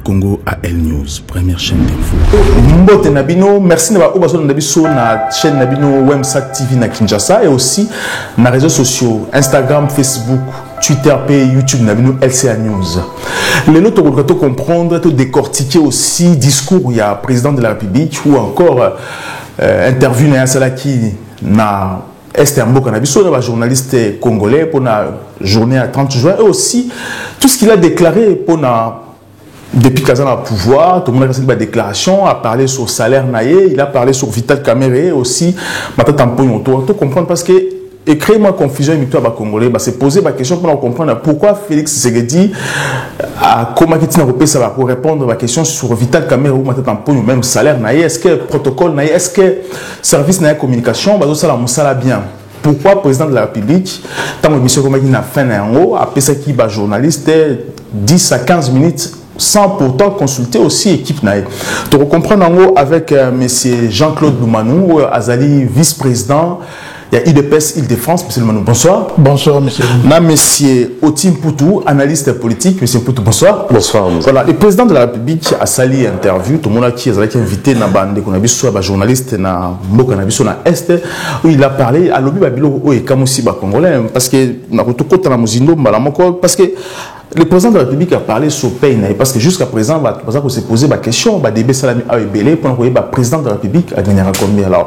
Congo à L News, première chaîne d'info. Mbote Nabino, merci d'avoir sur la chaîne Nabino Wemsat TV na Kinshasa et aussi na réseaux sociaux Instagram, Facebook, Twitter, YouTube Nabino LCA News. Les autres doivent comprendre, décortiquer aussi discours il y a président de la République ou encore interview na cela qui na Esther Mboka Nabiso, journaliste congolais pour la journée à 30 juin et aussi tout ce qu'il a déclaré pour depuis qu'il a le pouvoir, tout le monde a fait une déclaration, a parlé sur le salaire naïe, il a parlé sur Vital Kamere aussi. Maintenant, tu comprends parce que et créer ma confusion avec toi congolais, c'est poser ma question pour comprendre pourquoi Félix Tshisekedi a comment ça va pour répondre à la question sur Vital Kamere ou maintenant pour même salaire naïe, est-ce que protocole naïe, est-ce que service naïe communication, ça la bien. Pourquoi le président de la République, tant que monsieur comme il a fait un haut, après ça qui va journaliste 10 à 15 minutes sans pourtant consulter aussi l'équipe naïe. Tu comprends en gros avec M. Jean-Claude Loumanou, Azali, vice-président, il y a IDPS Île-de-France, M. Loumanou, bonsoir. Bonsoir, monsieur. Là, M. Otim Poutou, analyste politique, M. Poutou, bonsoir. Bonsoir, monsieur. Voilà, le président de la République a sali interview, tout le monde qui a invité na bande qu'on a vu soit journaliste na Mboka na biso na Est où il a parlé à l'obi babilo ou et comme aussi congolais parce que na ko to na muzindo mbalamoko parce que le président de la République a parlé sur paye parce que jusqu'à présent, on s'est posé la question, débat salami a ébélé pour le président de la République a gagné combien. Alors,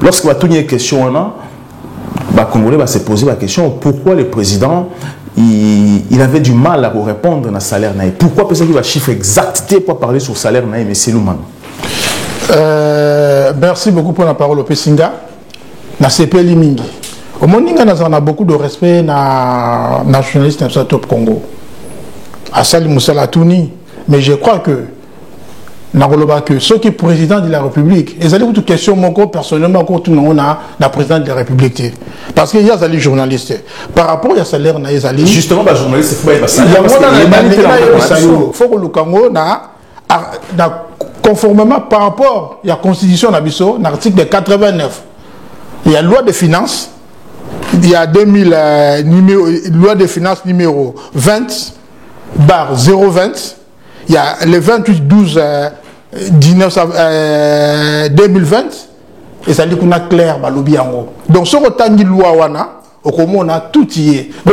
lorsque va tourner une question, le Congolais va se poser la question pourquoi le président il avait du mal à répondre à salaire naïf. Pourquoi peut-être qu'il va chiffre exact pour parler sur salaire naïf, M. Louman? Merci beaucoup pour la parole au Pessinga. Na CP Limingi. Au Moninga, on a beaucoup de respect na nationaliste dans Top Congo. Asali Moussala Touni, mais je crois que ceux qui sont président de la République, ils ont une question personnellement quand on a la présidente de la République. Parce qu'il y a des journalistes. Par rapport à salaire, il y a des justement, les journalistes, il faut que le Congo, conformément par rapport à la Constitution, l'article 89, il y a la loi de finances, il y a loi de finances numéro 20, bar 020, il y a le 28 12 2020 et ça dit qu'on a clair balobi yango. Donc ce que loi wana on a tout y est. Non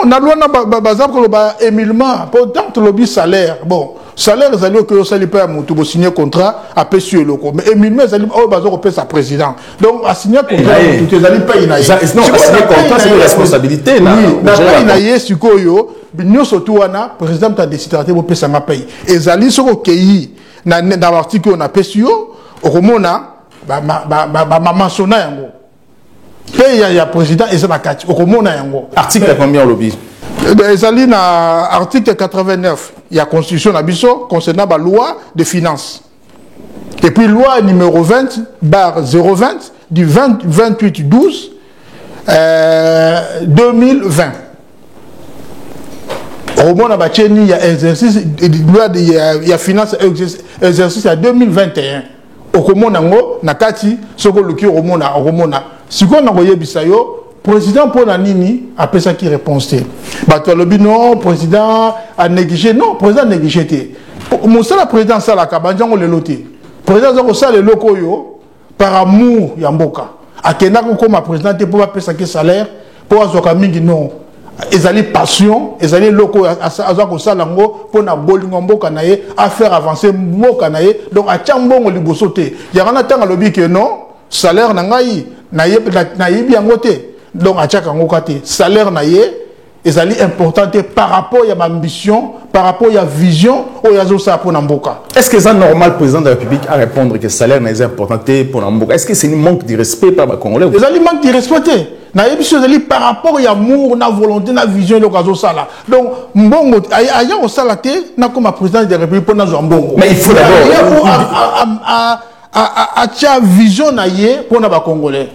la loi na bazab ko ba émilement pourtant lobby salaire. Bon, salaire ils allaient que ça li pas mutu bo signer contrat à PSU loko mais émilement ils allaient au bazar ko sa président. Donc à signer contrat ils allaient pas inaye. Non, signer contrat c'est une responsabilité là. Na pas inaye sikoyo binyo surtout wana président ta décidé de pesa ma paye. Ils allaient sur pays dans l'article on a PSU au komona ba mentionna yango. Il y a président et ça article combien au lobby? Il article 89, il y a constitution concernant la loi de finances. Et puis loi numéro 20, bar 020, du 28 12 2020. Au moins, il y a exercice, il y a finance exercice à 2021. Au Komonango, Nakati, Sokoluki, Romona. Si on a envoyé Bissayo, président pour la Nini, après ça qui répond. Non, président a négligé. Non, président a négligé. Moussa, le président, ça la Kabandjan, le loté. Président, ça le loko, par amour, Yamboka. A Kenako, comme président, pour pas payer salaire, pour avoir non. Ils allaient passion, ils allaient locaux à Salango pour na bolingo kanaye à faire avancer mo kanaye donc à Tchambongo libosoté. Il y a un temps à lobby que non, salaire nangai naye bien ngoté. Donc à Tchakango kate, salaire naye ils allaient important par rapport à ma ambition, par rapport à la vision au yazo ça pour Namboka. Est-ce que c'est normal président de la République à répondre que salaire n'est important pour Namboka? Est-ce que c'est un manque de respect par les Congolais? Ils allaient manque de respect. Par rapport à l'amour, à la volonté, à la vision, donc, mbongo, aïe, on s'est laté, n'a comme président de la République pour nous mbongo. Mais il faut d'abord à vision pour les Congolais,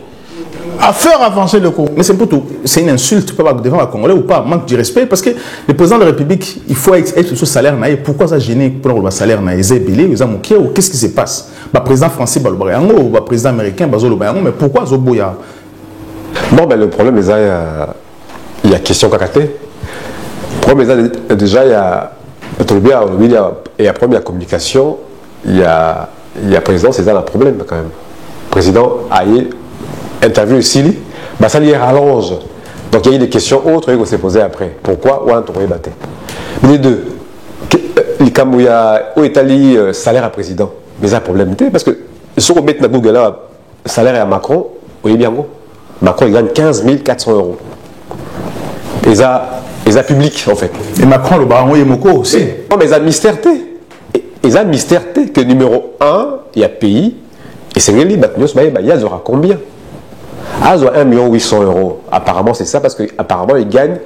à faire avancer le Congo. Mais c'est pour tout, c'est une insulte devant les Congolais ou pas, manque de respect, parce que le président de la République, il faut être sur ce salaire naïe. Pourquoi ça gêne pour le salaire naïe? Qu'est-ce qui se passe? Le président français, le président américain, mais pourquoi Zoboya? Bon, ben, le problème, il y a question Kakaté. Le problème, déjà, il y a Et après la communication, il y a président, c'est ça le problème quand même. Le président a eu interview ici, bah ça lui rallonge. Donc il y a eu des questions autres qu'on s'est posées après. Pourquoi on a trouvé battu. Mais les deux, comme il y a où est le salaire à président, mais ça a un problème parce que si on met dans Google là, salaire à Macron, oui bien Macron il gagne 15 400 €. Et ça public en fait. Et Macron le baron est moko aussi. Non mais ça mystère que numéro 1 il y a pays et c'est lui il y aura combien? Ah, il y a 1 800 000 €. Apparemment c'est ça parce que apparemment il gagne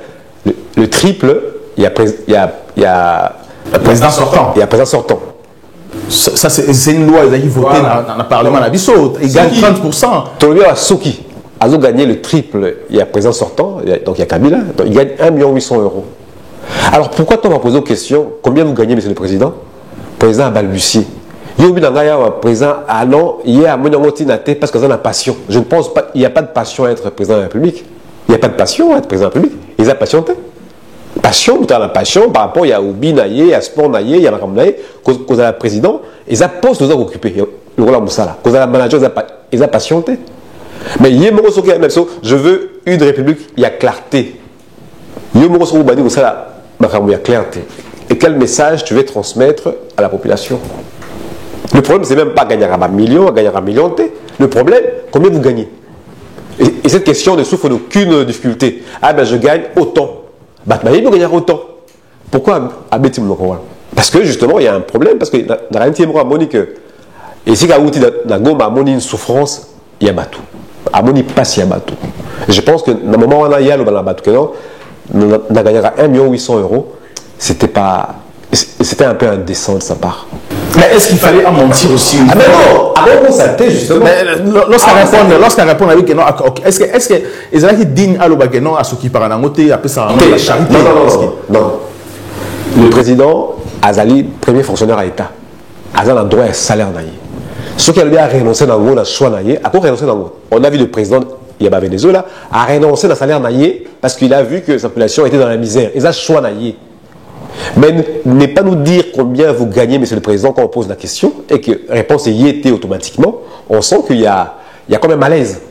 le triple. Il y a président sortant. Il y a président sortant. Ça c'est une loi ils ont voté dans le parlement la Bissau. Il gagne 30%. Tolobia a Soki a gagné le triple. Il y a président sortant, donc il y a Kabila, donc il gagne 1 800 000 €. Alors pourquoi on va poser aux questions combien vous gagnez, monsieur le président? Le président a balbutié. Il y a un président, ah non, il y a un parce que ça a passion. Je ne pense pas, il n'y a pas de passion à être président de la République. Il n'y a pas de passion à être président de la République. Ils ont patienté. Passion, tu as la passion par rapport, il y a Oubi Naye, il y a Sport Naye, il y a Maram Naye, cause à la président, ils ont poste aux occupé, le rôle à Moussala, cause à la manager, ils ont patienté. Mais il y a un je veux une république, il y a clarté. Il y a un il y a clarté. Et quel message tu veux transmettre à la population? Le problème, c'est même pas gagner un million, gagner un million. Le problème, combien vous gagnez? Et cette question ne souffre d'aucune difficulté. Ah ben je gagne autant. Bah tu vas gagner autant. Pourquoi Abeti Mlokowa? Parce que justement, il y a un problème, parce que dans la réalité, Monique, et si dans Goma, il y a une souffrance, il y a bateau. Amoni passe, il y a bateau. Je pense que dans le moment où on a y a le bateau, on a gagné 1 800 000 €. C'était un peu indécent de sa part. Mais est-ce qu'il fallait en mentir aussi? Ah mais non, avant constater justement. Lorsqu'on répond avec non, est-ce que ils ont dit digne à l'obageno à ce qui parle en côté après ça la charité? Non. Le président Azali, premier fonctionnaire à l'État, Azali a droit à un salaire naïe. Ce qui a bien renoncé dans le choix naïe, après renoncer dans le. On a vu le président il y a Venezuela a renoncé dans le salaire naïe parce qu'il a vu que sa population était dans la misère. Ils ont choix naïe. Mais ne pas nous dire combien vous gagnez, monsieur le président, quand on pose la question, et que la réponse est yété automatiquement, on sent qu'il y a quand même un malaise.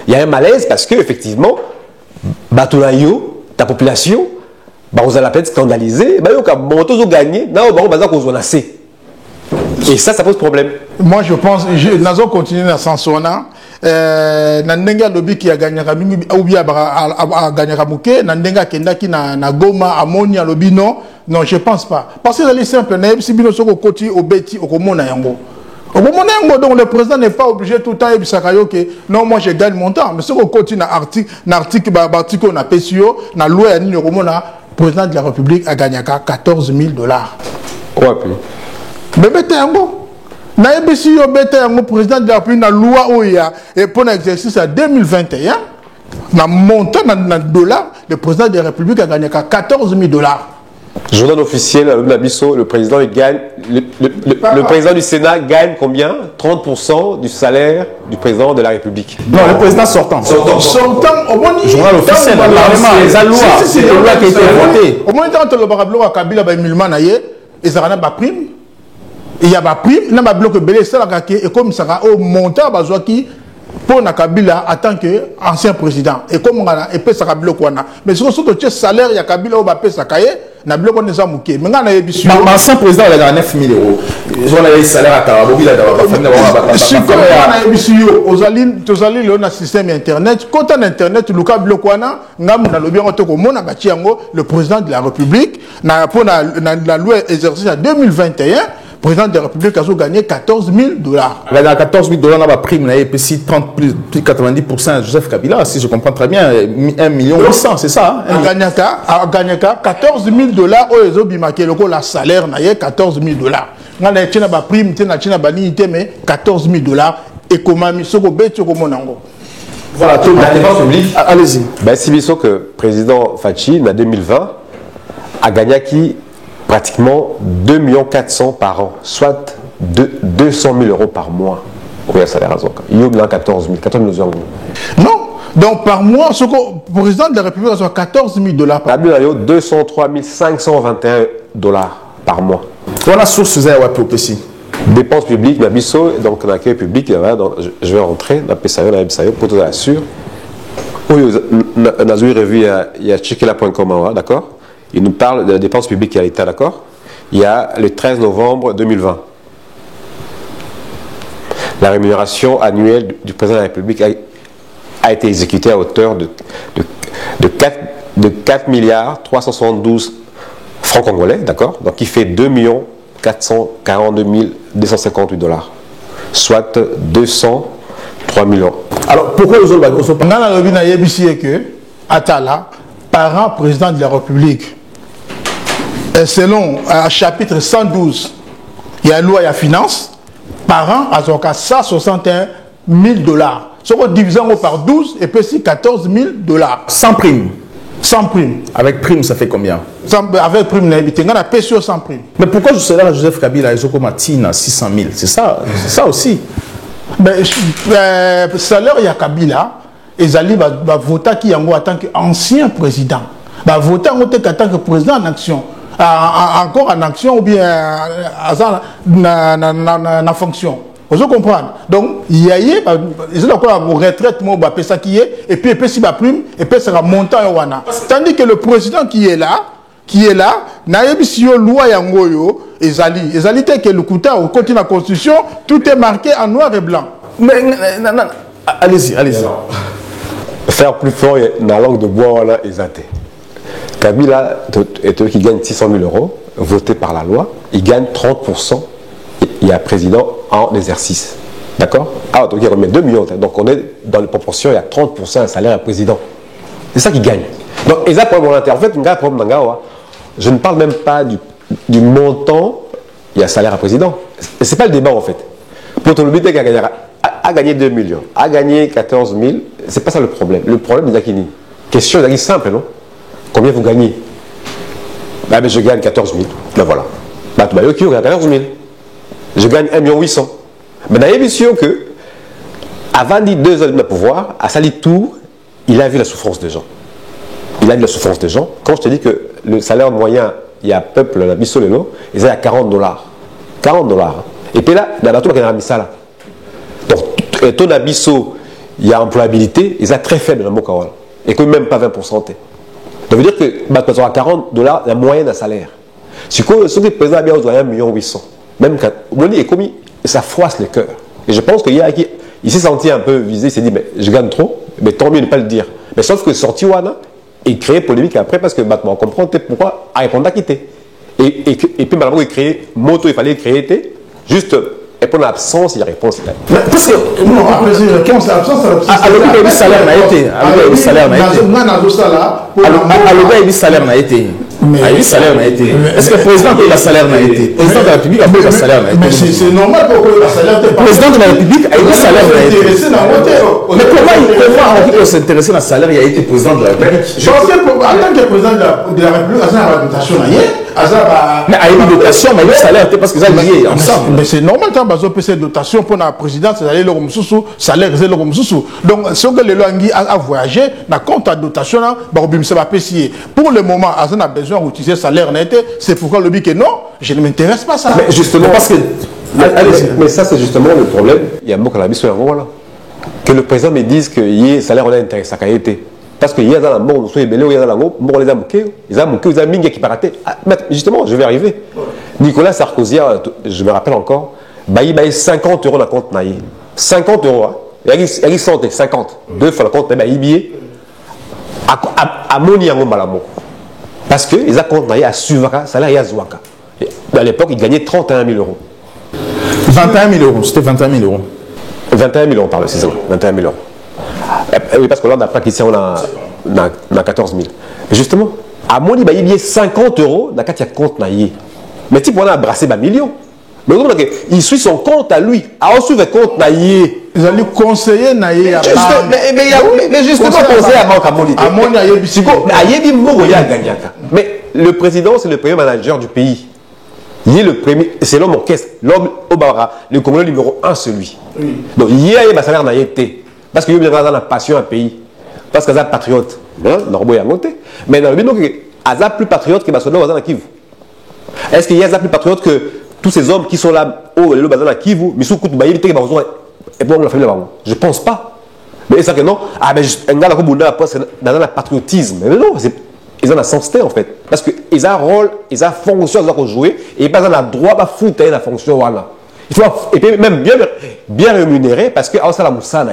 Il y a un malaise parce qu'effectivement, Batulayo, ta population, vous allez peut-être scandaliser, vous gagnez, vous assez. Et ça pose problème. Moi, je pense, nous allons continuer dans ce sens-là. Nandenga lobby qui a gagné ou bien a gagné Ramouké, Nandenga Kendaki na Goma, Amoni à lobby non, je pense pas. Parce que les simples, si bien sûr au côté au Betty au Komona Yango. Au moment où donc le président n'est pas obligé tout le temps de non, moi je gagne mon temps. Mais si on continue dans l'article, on a PCO, dans la loi, le président de la République a gagné 14 000 $. Quoi puis? Mais bête Yango. Na ebisi yo bete yango président de la République na loi oya et pour l'exercice à 2021 na montant na dollars le président de la République a gagné 14 000 $. Journal officiel à l'Abisso, le président il gagne le président du Sénat gagne combien? 30% du salaire du président de la République. Non, le président sortant au moins journal officiel le parlement les lois c'est la loi qui a été votée. Au moins quand le barablo a Kabila ba milman na ye ezarana ba prime. Il y a des primes, il y a des blocs belés, et comme ça, au montant, pour Kabila en tant qu'ancien président. Et comme on a épais ça bloc mais si on a un salaire, il y a Kabila au Bapé Sakaye, na bloc on est à mouké. Mais on a des bisous. L'ancien président, il a 9 000 €. Ils ont un salaire à Karabou, il a des bisous. Aux alliés, on a un système internet. Quand on a internet, le cas bloc le président de la République, pour la loi exercice en 2021. Le président de la République a gagné 14 000 $. Il a 14 000 $, on a la prime, et puis si 30 plus 90% Joseph Kabila, si je comprends très bien, 1 800 000, c'est ça. Il a gagné 14 000 $, ils ont bimaqué le salaire, 14 000 $. On a une prime, mais 14 000 $. Et comment il voilà, tout la défense publique. Allez-y. Si vous que le président Fachi, en 2020, a gagné pratiquement 2 400 000 par an, soit 200 000 € par mois. Au salaire à Zoka. Il y a 14 000 €. Non, donc par mois, ce que le président de la République a 14 000 $ par mois. 203 521 $. par mois. On a source de POPC. Dépenses publiques, Nabiso, donc l'accueil public, donc, je vais rentrer dans PSAO pour tout assurer. Oui, Nazoui Revu, il y a checkela.com, d'accord. Il nous parle de la dépense publique à l'État, d'accord. Il y a le 13 novembre 2020. La rémunération annuelle du président de la République a été exécutée à hauteur de 4 milliards 372 francs congolais, d'accord. Donc il fait 2 442 258 $, soit 203 000 €. Alors pourquoi les autres on a le que Atala, parent président de la République, et selon un chapitre 112, il y a loi et la finance, parent a 161 000 $. Ce qu'on divise par 12 et puis 14 000 $. Sans prime. Sans prime. Avec prime, ça fait combien? Avec prime, on a payé sur sans prime. Mais pourquoi je serais là, Joseph Kabila, ils ont comme à 600 000? C'est ça aussi. Mais salaire, il y a Kabila, et Zali va voter qui en tant qu'ancien président. Va voter en tant que président en action. Encore en action ou bien en fonction. Vous comprenez? Donc, il y a encore une retraite, et puis si ma prime, et puis ça va monter en Wana. Tandis que le président qui est là, Naïbisio loi yangoyo, Ezali tel que le Kouta au côté de la Constitution, tout est marqué en noir et blanc. Mais, allez-y. Faire plus fort dans la langue de bois, voilà, Ezate. Kabila est celui qui gagne 600 000 €, voté par la loi, il gagne 30%. Il y a un président en exercice. D'accord? Ah, donc il remet 2 millions. Donc on est dans les proportions, il y a 30% un salaire à président. C'est ça qui gagne. Donc, et ça, pour mon inter, en fait, je ne parle même pas du montant, il y a salaire à président. Ce n'est pas le débat en fait. Pour ton but, a gagné 2 millions, a gagné 14 000, ce n'est pas ça le problème. Le problème, c'est Zakini. Question simple, non? Combien vous gagnez? Bah, je gagne 14 000. Ben voilà. Bah, tu m'as dit, ok, 14 000. Je gagne 1 800 000. Mais dans l'émission que, avant de 2 ans de pouvoir, à Sali Tour, il a vu la souffrance des gens. Il a vu la souffrance des gens. Quand je te dis que le salaire moyen, il y a un peuple, la Bissolelo, ils sont à 40 $. 40 $. Et puis là, dans la tour, il y a un ça. Donc, ton abisso, il y a employabilité, ils sont très faibles dans le Mokawal. Et que même pas 20%. Ça veut dire que, bah, quand tu as 40 $, la moyenne d'un salaire. Si le président a bien 1 800 000, même quand on dit, ça froisse le cœur. Et je pense qu'il s'est senti un peu visé, il s'est dit, mais je gagne trop, mais tant mieux de ne pas le dire. Mais sauf que sorti Wana, il crée polémique après parce que on comprend pourquoi à répondre à quitter. Et puis malheureusement, il crée moto, il fallait créer, juste répondre à l'absence, il répond. Parce que, non, après, réponse à l'absence, alors le salaire n'a été. Alors le salaire n'a été. Le salaire n'a été. Est-ce que le président de la salaire n'a été? Le président de la République a pris le salaire n'a été. Mais c'est normal pour que le salaire n'ait pas. Le président de la République a eu le salaire n'a été. Mais comment on peut s'intéresser dans le salaire? Il a été président de la République. Je pense que en tant que président de la République, il y a une dotation. Mais il y a une dotation, mais le salaire était parce que ça lié ensemble. Mais c'est normal quand on a cette dotation pour la présidence, c'est aller le salaire, c'est le Romsoussou. Donc, si on a voyagé, on a compte à dotation, pour le moment, on a besoin d'utiliser le salaire net, c'est pourquoi le dit que non, je ne m'intéresse pas à ça. Mais justement, parce que. Mais ça, c'est justement le problème. Il y a un mot qu'on a mis sur un moment là. Que le président me dise que le salaire on a intérêt, ça a été. Parce qu'il y a dans la mort, il y a dans la mort, les a moqués, ils ont mis qui paraté. Justement, je vais arriver. Nicolas Sarkozy, je me rappelle encore, il a 50 € dans le compte naïe. 50 €. Il y a 50. 2 fois le compte, il y a Moni Yango Malamo. Parce qu'ils ont compte naïe à Suvaka, salaire et à Zouaka. À l'époque, ils gagnaient 31 000 €. 21 000 €, c'était 21 000 €. 21 000 €, on parle, c'est ça, 21 000 €. Oui, parce que là, d'après qu'ici, on a 14 000. Mais justement, à mon il y a 50 € dans le compte naïe. Mais tu on a brassé un million. Mais il suit son compte à lui. À ensuite le compte naïe. Ils ont conseiller naïe à mais justement, conseiller à banque à mon mais le président, c'est le premier manager du pays. Il est le premier, c'est l'homme orchestre, l'homme au Bara, le Congolais numéro 1, celui. Oui. Donc, il y a un salaire naïveté. Parce qu'il y a une passion à un pays. Parce qu'il y a un patriote. Mais dans le but, il y a monté. Mais dans le but, il y a plus patriote que Bassodo dans Kivu. Est-ce qu'il y a des plus patriotes que tous ces hommes qui sont là, oh, les bazar à Kivu, mais sous coup de baïe, et bon, la famille là-bas. Je pense pas. Mais ça que non, ah, mais un gars là, comme on a dans le patriotisme. Mais non, ils ont la sensité en fait. Parce qu'ils ont un rôle, ils ont une fonction, ils ont jouer, et ils ont le droit de foutre la fonction. Voilà. Il faut, et puis même bien rémunéré, parce que ça la moussa.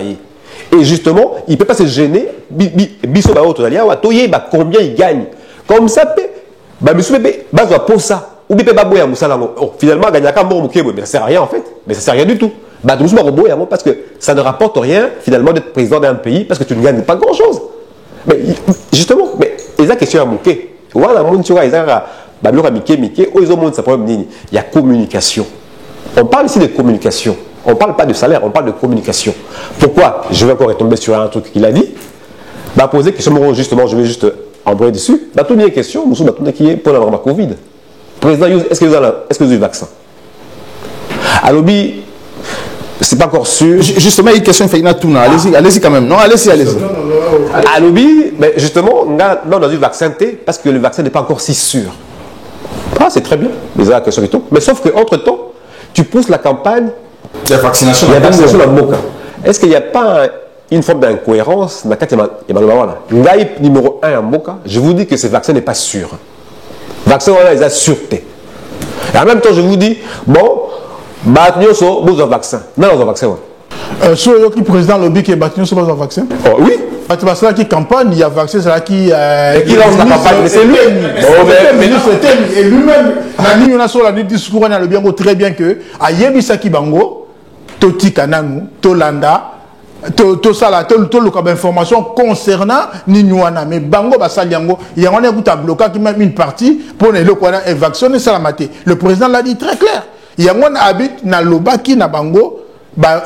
Et justement, il ne peut pas se gêner. Biso ba autre d'ailleurs, combien il gagne. Comme ça, monsieur Bébé, pour ça. Ou bien baboya moussa finalement, il gagne à mais ça ne sert à rien en fait. Mais ça ne sert à rien du tout. Parce que ça ne rapporte rien finalement d'être président d'un pays parce que tu ne gagnes pas grand chose. Mais justement, mais ils ont question à mouquer. Voilà, ils y a communication. On parle ici de communication. On ne parle pas de salaire, on parle de communication. Pourquoi? Je vais encore retomber sur un truc qu'il a dit. Poser question, justement, je vais juste embrayer dessus. Tout une question, nous sommes qui est pour la Covid. Président, est-ce que vous avez le vaccin? Alors, c'est pas encore sûr. Justement, il y a une question, allez-y quand même. Non, allez-y. À l'objet, mais justement, on a eu le vaccin parce que le vaccin n'est pas encore si sûr. Ah, c'est très bien, les la question et tout. Mais sauf qu'entre-temps, tu pousses la campagne. La vaccination. La vaccination dans le Moka. Est-ce qu'il n'y a pas une forme d'incohérence dans le numéro 1 en Moka? Je vous dis que ce vaccin n'est pas sûr. Le vaccin, voilà, il a sûreté. Et en même temps, je vous dis, bon, vous avez un vaccin. Non, vous avez un vaccin. Sur le président lobby qui est battu sur le vaccin. Oh, oui. Parce que qui campagne, il y a vaccin, c'est là qui. Et qui lance la campagne, mais c'est lui. Et lui-même, on a sur la discours, on a le bien très bien que, à Yebisaki Bango, Toti Kananu, Tolanda, tout ça là, tout le information concernant Ninuana, mais Bango Basaliango, il y a un bloqué qui met une partie pour les locaux et vacciner ça la maté. Le président l'a dit très clair. Il y a un habite dans le Baki na Bango,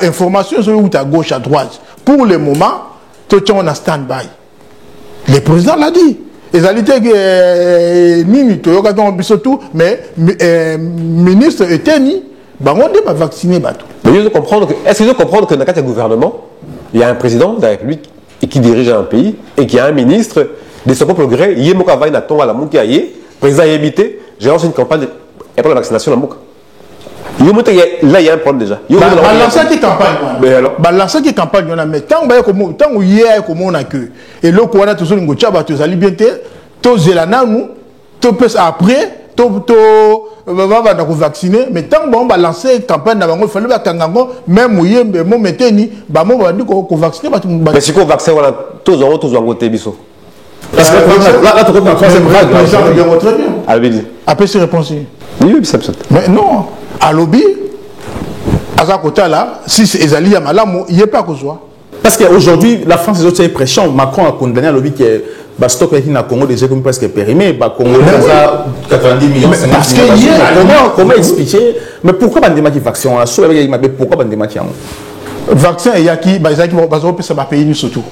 information sur à gauche à droite. Pour le moment, tout on a stand-by. Le président l'a dit. Les alliés Nini, mais ministre Eteni, on va vacciner. Mais est-ce que vous comprenez que dans le gouvernement, il y a un président de la République qui dirige un pays et qui a un ministre de son propre gré, il y a un président évité, j'ai lancé une campagne pour la vaccination dans le Moka. Là, il y a un problème déjà. Lancer qui campagne. Lancer qui campagne, mais tant que il y a comme que et là qu'on a toujours une gocha, tu as liberté, tu zelana nous, tu peux après, tu va vacciner, mais tant qu'on va lancer campagne, il fallait même où il y a mon méteni, on va dire qu'on vacciner. Mais si on vaccine, voilà, tous en côté biso. Parce que là, tu comprends la troisième vague. Très bien. Après, c'est réponse. Oui, c'est ça. Mais non. À lobby, à ce côté-là, si Ezali Yamalam, il n'y a pas que soit. Parce qu'aujourd'hui, la France est aussi pression. Macron a condamné à lobby qui est stock avec le Congo déjà comme presque périmé. Congo a 90 millions. Parce que comment expliquer? Mais pourquoi pas des vaccins? Pourquoi pas des vaccins? Vaccin, il y a qui va payer surtout.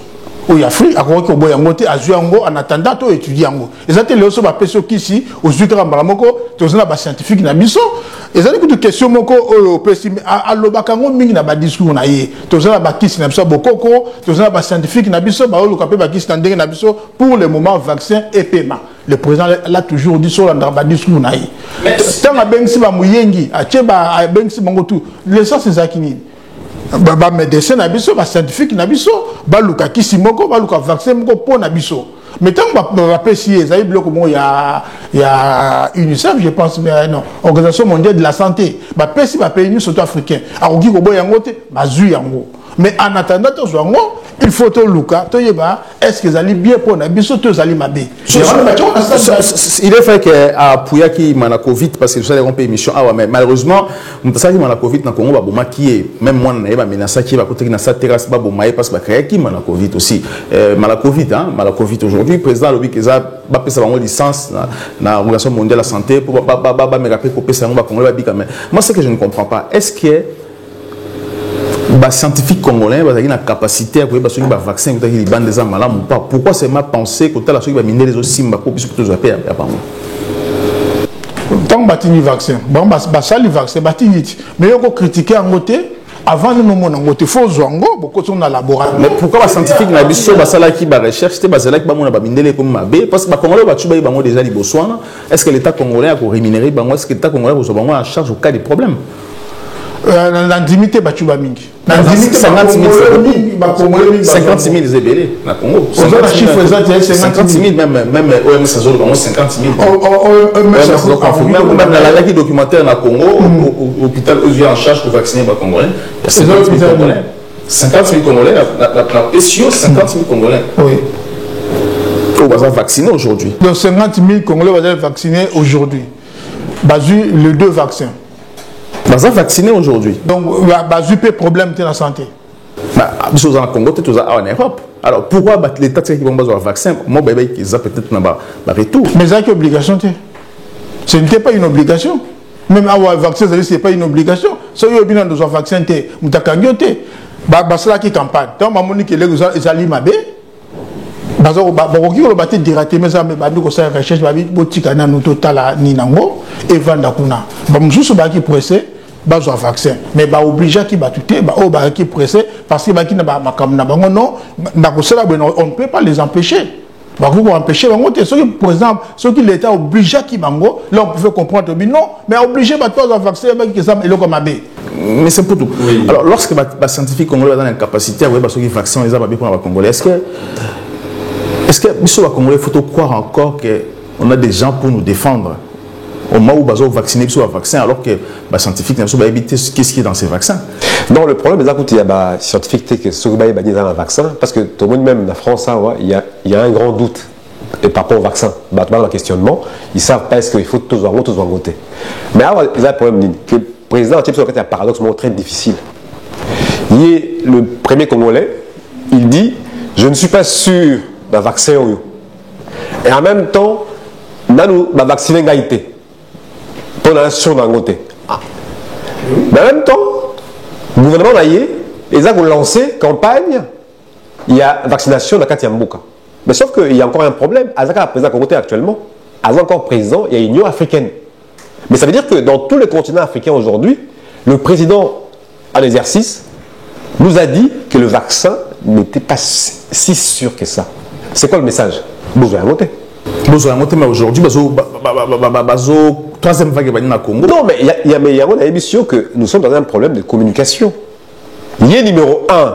Oui, Afrique, à quoi que boy monter à Zuango en attendant to étudier ango. Et ça les aussi va peso ici aux Ukra Maramoko, tous na ba scientifique na biso. Et ça des questions moko au pessim à lobakango mingi na ba discours na yé. Tous na ba kisi na biso bokoko, tous na ba scientifique na biso ba lo kapé ba kisi tandenge na biso pour le moment vaccin et paiement. Le président l'a toujours dit sur la ba discours na yé. Tant a bengsi ba muyengi, a tcheba bengsi bango tout. L'essence c'est ça qui ni. Médecin na biso, scientifique na biso, baluka kisi moko, baluka vaccin moko pour na biso. Mais tant que je rappelle si il y a UNICEF, je pense, mais non, Organisation mondiale de la santé, si pays surtout africain, mais en attendant, il faut que Luka, est-ce que vous allez bien pour Nabiso, vous allez m'aber. Il est fait qu'à Pouya qui m'a la Covid, parce que vous allez rompre l'émission, mais malheureusement, nous savons que la Covid dans le Congo, même moi, je vais menacer qui va côté dans sa terrasse, parce que qui m'a la Covid aussi. La Covid aujourd'hui, le président a dit qu'il a une licence dans l'Organisation mondiale de la santé pour me rappeler que c'est un Congo. Moi, ce que je ne comprends pas, est-ce que les scientifiques congolais ont la capacité à trouver un vaccin qui est des armes malades ou pas? Pourquoi c'est ma pensée que tu as miné les aussi pour que tu aies à tant que tu as un vaccin, mais il faut critiquer en côté. avant nous monons te faut zongo beaucoup sont dans laboratoire. Mais pourquoi les scientifiques na biso basala qui ba recherche te basala qui ba mona ba mindele comme mabe parce que ba congolais ba tuba bango déjà liboswana est-ce que l'état congolais a ko rémunérer bango est-ce que l'état congolais ko bango en charge au cas des problèmes l'intimité ba tuba mingi. L'intimité 50 000 zébélés na Congo. 50 000 même OMS ça zone bango 50 000. Même dans la laki documentaire na Congo hôpital eux en charge pour vacciner ba congolais. 50 000 congolais. 50 000 Congolais, la PSIO, 50 000 Congolais. Oui. On va vacciner aujourd'hui. Donc 50 000 Congolais vont être vaccinés aujourd'hui. Basu, les 2 vaccins. On va vacciner aujourd'hui. Donc, Basu peut problème de la santé. Nous sommes en Congo, nous sommes en Europe. Alors pourquoi l'État qui va avoir un vaccin, moi, ils ont peut-être un retour. Mais ça, c'est une obligation. Ce n'était pas une obligation. Même avoir un vaccin, ce n'est pas une obligation. Si vous avez un vaccin, vous avez basala qui campagne donc mamoni que les ezali mabe bazo bakoki ko baté directement ça mais bandu ko sa recherche babi botika na totala ni nango et vanda kuna ba mususu ba ki pressé bazo vaccin mais ba obligé ki batute ba o ba ki pressé parce que ba ki na ba makam na bango non ba ko sala on ne peut pas les empêcher ba ko empêcher bango te ceux qui par exemple ceux qui l'état obligé ki bango là on pouvait comprendre mais non mais obligé ba toi vaccin ba ki ça eloko mabe. Mais c'est pour tout. Oui. Alors, lorsque les scientifiques congolais sont dans l'incapacité à voir les vaccins, ils ont pour les Congolais, est-ce que les Congolais, il faut croire encore qu'on a des gens pour nous défendre au moment où ils ont vacciné les vaccins, alors que les scientifiques n'ont pas évité qu'est-ce qui est dans ces vaccins? Non, le problème, c'est qu'il y a des scientifiques qui sont dans un vaccin, parce que tout le monde, même en France, il y a un grand doute par rapport au vaccin. Dans le questionnement, ils ne savent pas est-ce qu'il faut tous en voter. Mais il y a un problème que le président a un paradoxe très difficile. Il est le premier Congolais, il dit je ne suis pas sûr d'un vaccin. Et en même temps, nous vacciner Gaïté pour la nation d'Angoté. Mais en même temps, le gouvernement Naïe, ils ont lancé campagne, il y a vaccination dans Katiambuka. Mais sauf qu'il y a encore un problème. Azaka, président Congoté actuellement, Azaka encore président, il y a une Union africaine. Mais ça veut dire que dans tous les continents africains aujourd'hui, le président en exercice nous a dit que le vaccin n'était pas si sûr que ça. C'est quoi le message? Besoin à monter. Besoin à monter, mais aujourd'hui, troisième vague au Congo. Non, mais il y a une émission que nous sommes dans un problème de communication. Il y a numéro 1,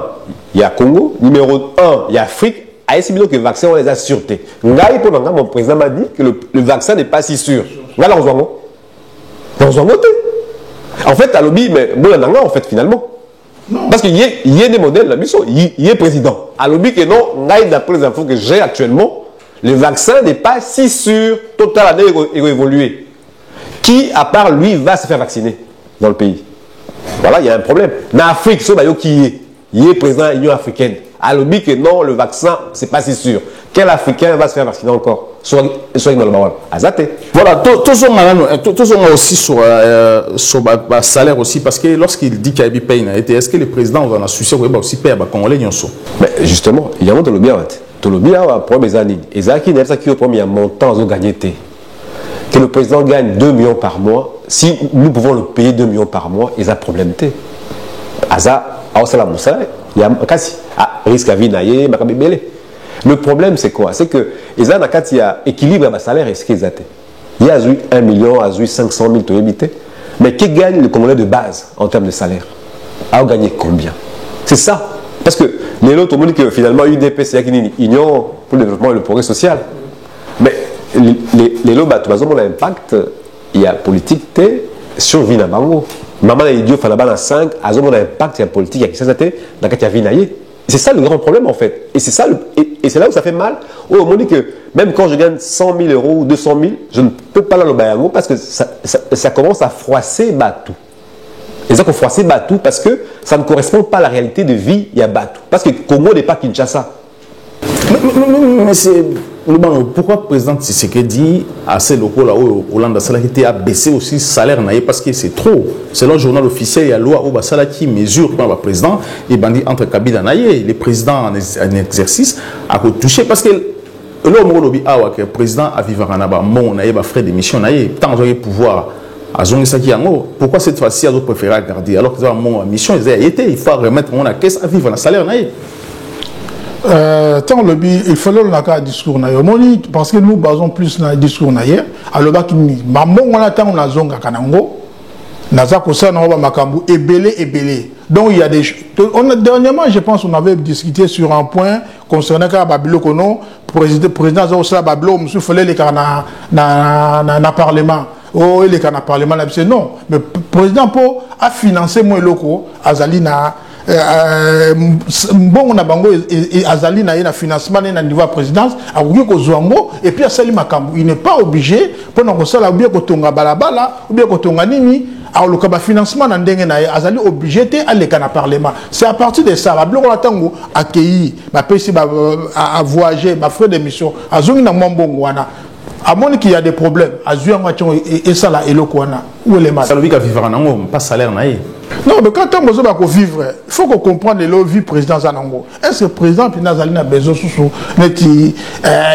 il y a Congo. Numéro 1, il y a Afrique. À essayer que le vaccin, on les a sûreté. Mon président m'a dit que le vaccin n'est pas si sûr. Là, on se voit. En fait, à l'objet, mais bon, en fait, finalement. Non. Parce qu'il y a des modèles, il y a président. À l'objet que non, d'après les infos que j'ai actuellement, le vaccin n'est pas si sûr, total année évolué. Qui, à part lui, va se faire vacciner dans le pays? Voilà, il y a un problème. En Afrique, il y a président de l'Union africaine. À l'objet que non, le vaccin, c'est pas si sûr. Quel Africain va se faire vacciner encore? Soit dans le Maroc. Azate. Voilà, tous sont aussi sur le salaire aussi, parce que lorsqu'il dit qu'il y a paye, est-ce que le président va en soucier aussi payer Congolais? Mais justement, il y a un problème. Il y a un problème. Et ça qui est un premier montant à gagner. Que le président gagne 2 millions par mois, si nous pouvons le payer 2 millions par mois, il y a un problème. Il y a un risque à vie. Le problème, c'est quoi? C'est que il y a équilibre à salaire. Est-ce qu'ils ont? Il y a 1 million, 500 000 to habiter. Mais qui gagne le Congolais de base en termes de salaire? A gagné combien? C'est ça. Parce que les autres ont dit que finalement, UDP, c'est une union pour le développement et le progrès social. Mais les lots, ont un impact, il y a politique sur Vina Bango. Maman a dit que la 5, a un impact, il y a politique, il y a qui a Vinaye. C'est ça le grand problème en fait. Et c'est ça et c'est là où ça fait mal. On me dit que même quand je gagne 100 000 euros ou 200 000, je ne peux pas aller au Bayango parce que ça commence à froisser Batou. Et ça, qu'on froisser Batou parce que ça ne correspond pas à la réalité de vie, il y a Batou. Parce que Congo n'est pas Kinshasa. Mais c'est... Pourquoi le président Tshisekedi a ces locaux là-haut, Hollande qui a baissé aussi le salaire parce que c'est trop. Selon le journal officiel, il y a la loi qui mesure par le président et bandit entre Kabila et les présidents en exercice à toucher parce que le président a vivre en Abba, mon frais d'émission, tant de pouvoir azongisaki yango. Pourquoi cette fois-ci azo préféré garder alors que ça mon mission il faut remettre mon caisse à vivre na salaire na ye. Tant le bi il fallait le discours na yo moni parce que nous basons plus na discours na hier alors ba kimi mambo on attend on azonga kanango naza ko ça na ba makambu ebele donc il y a des dernièrement je pense on avait discuté sur un point concernant ka babilo kono président za ça babilo monsieur fallait les kana na parlement oh les kana parlement là c'est non mais président po a financé moi loko azali na bon on a bango azali na financement na niveau de présidence a ko zwango et puis asali makambu il n'est pas obligé pour na ko sala bien ko tonga balabala ou bien ko tonga nini a le ka financement na ndenge na azali obligé te aller kana parlement c'est à partir de ça ba bloko tango accueilli ba pesi ba à voyager ba frais d'émission azongi na mbongo wana à moins qu'il y a des problèmes azui et ça là eloko wana où les mal ça veut dire que vivre nango pas salaire na ye. Non, mais quand on veut vivre, il faut qu'on comprenne le vie président Zanango. Est-ce que le président Pinazali a besoin de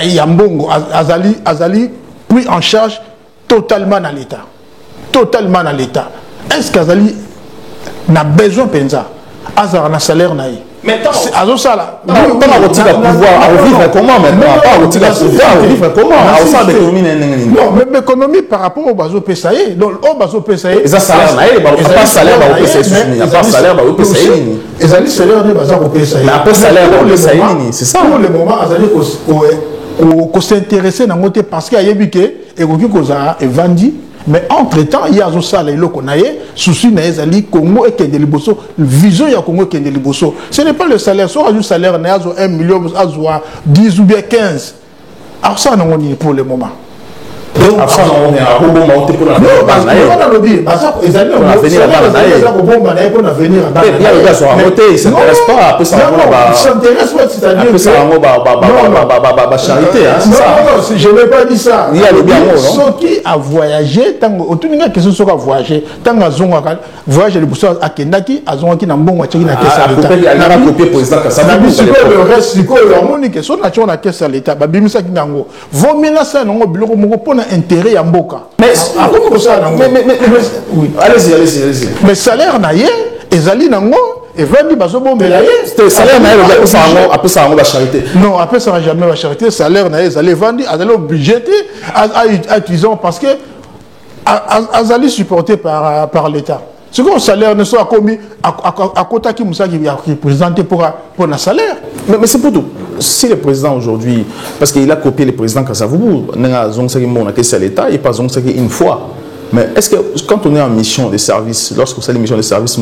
Yambongo Azali pris en charge totalement dans l'État? Totalement dans l'État. Est-ce qu'Azali n'a besoin de Penza? Azar a un salaire naïf. Mais Azo ça là. Pas pouvoir vivre comment maintenant? Pas vivre comment? Non, mais l'économie par rapport au bateau PSAE. Donc, au bateau PSAE. Ils ont salaire naïf, pas salaire au PSAE. Il n'y a pas salaire au PSAE. Ils ont salaire au PSAE. Mais après salaire au PSAE, c'est ça. Pour le moment, Azali s'intéresser dans le côté parce qu'il y a eu que et vendu. Mais entre-temps, il y a un salaire qu'on a souci na Congo et Kendeliboso, vision ya Congo et Kendeliboso. Ce n'est pas le salaire, soit un salaire na 1 million, 10 ou bien 15. Alors ça, non, on y est pour le moment. Après, on est à Robo Monté pour la venir. Il y a le gars sur la montée, il ne s'intéresse pas. Après, ça s'intéresse pas, c'est-à-dire que charité. Non, je n'ai pas dit ça. Il y a le bien. Ceux qui a voyagé, tant que tu question sur voyager, tant que tu as voyagé le bousson à Kendaki, à Zonaki, dans bon moitié, na caisse à l'État. Il y a un copier président Kassam. Le reste, c'est quoi le harmonique? Sur la caisse à l'État, Babimisa Kinango. Vaut mieux là, ça, non, bureau, mon intérêt à Mboka. Mais allez-y. Mais salaire naïe, ezali nango, et vendu baso bon melaye. Salaire naïe, après ça on va charité. Non, après ça jamais va charité. Salaire naïe, ezali vendu, ezali obligé à utiliser parce que ezali supporté par l'État. Ce que le salaire ne soit commis à côté qui moussa qui est présenté pour un salaire. Mais c'est pour tout. Si le président aujourd'hui, parce qu'il a copié le président Kassavoubou, il n'a pas l'État, il n'a pas une fois. Mais est-ce que quand on est en mission de service, lorsqu'on fait les missions de service,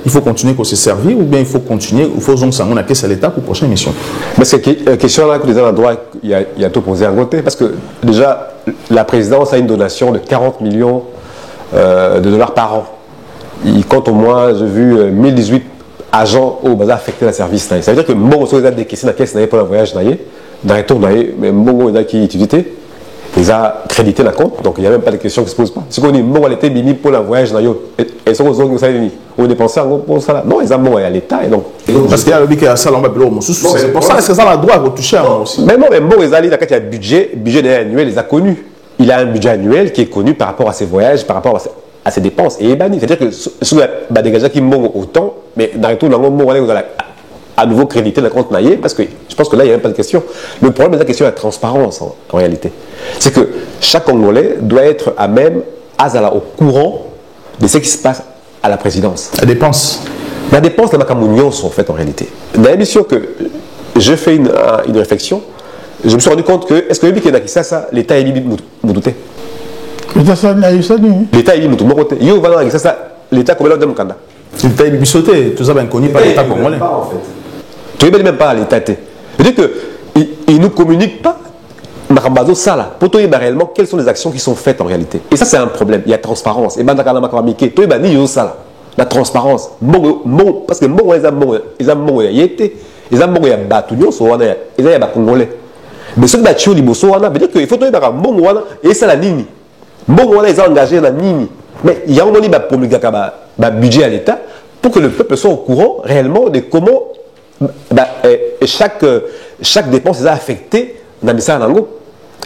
il faut continuer pour se servir ou bien il faut continuer, il faut s'en à l'État pour la prochaine mission? Mais c'est une question là que les endroits, il y a tout posé à côté. Parce que déjà, la présidence a une donation de 40 millions de dollars par an. Il compte au moins, j'ai vu 1018 agents au bazar affectés à la service. Ça veut dire que bon, on a des questions dans la caisse pour le voyage, dans le retour, mais bon, on a qui utilité, ils ont crédité la compte, donc il n'y a même pas de questions qui se posent pas. Ce qu'on dit, bon, elle était bénie pour le voyage, et ce qu'on on dépensait en gros pour ça. Non, ils ont bon à l'État, et donc. Parce qu'il y a le bic à ça, on va plus au c'est pour ça que ça la droit de toucher à moi aussi. Mais non, mais bon, ils ont dit, il y a budget annuel, ils ont connu. Il a un budget annuel qui est connu par rapport à ses voyages, par rapport à ses dépenses et banni. C'est-à-dire que si on a dégagé qui m'ont autant, mais dans le tout, on va à nouveau créditer la compte naïe parce que je pense que là, il n'y a même pas de question. Le problème de la question de la transparence en réalité. C'est que chaque Congolais doit être à même, au courant de ce qui se passe à la présidence. La dépense. La dépense, la macamounion sont faites en réalité. Dans l'émission que je fais une réflexion, je me suis rendu compte que, est-ce que l'État est limite moudouté? L'État est limite moudouté. L'État combien de temps? L'État est bisoté, tout ça bien connu par l'État congolais. En fait. Tu ne même pas à l'État. C'est-à-dire qu'ils ne communiquent pas pour toi, réellement, quelles sont les actions qui sont faites en réalité. Et ça, c'est un problème. Il y a transparence. Et la transparence. Parce que ils ont congolais. Mais ce que tu as dit, veut dire qu'il faut que et ça la nini. Ils ont engagé la nini. Mais il y a un budget à l'État pour que le peuple soit au courant réellement de comment chaque dépense est affectée dans le Nango.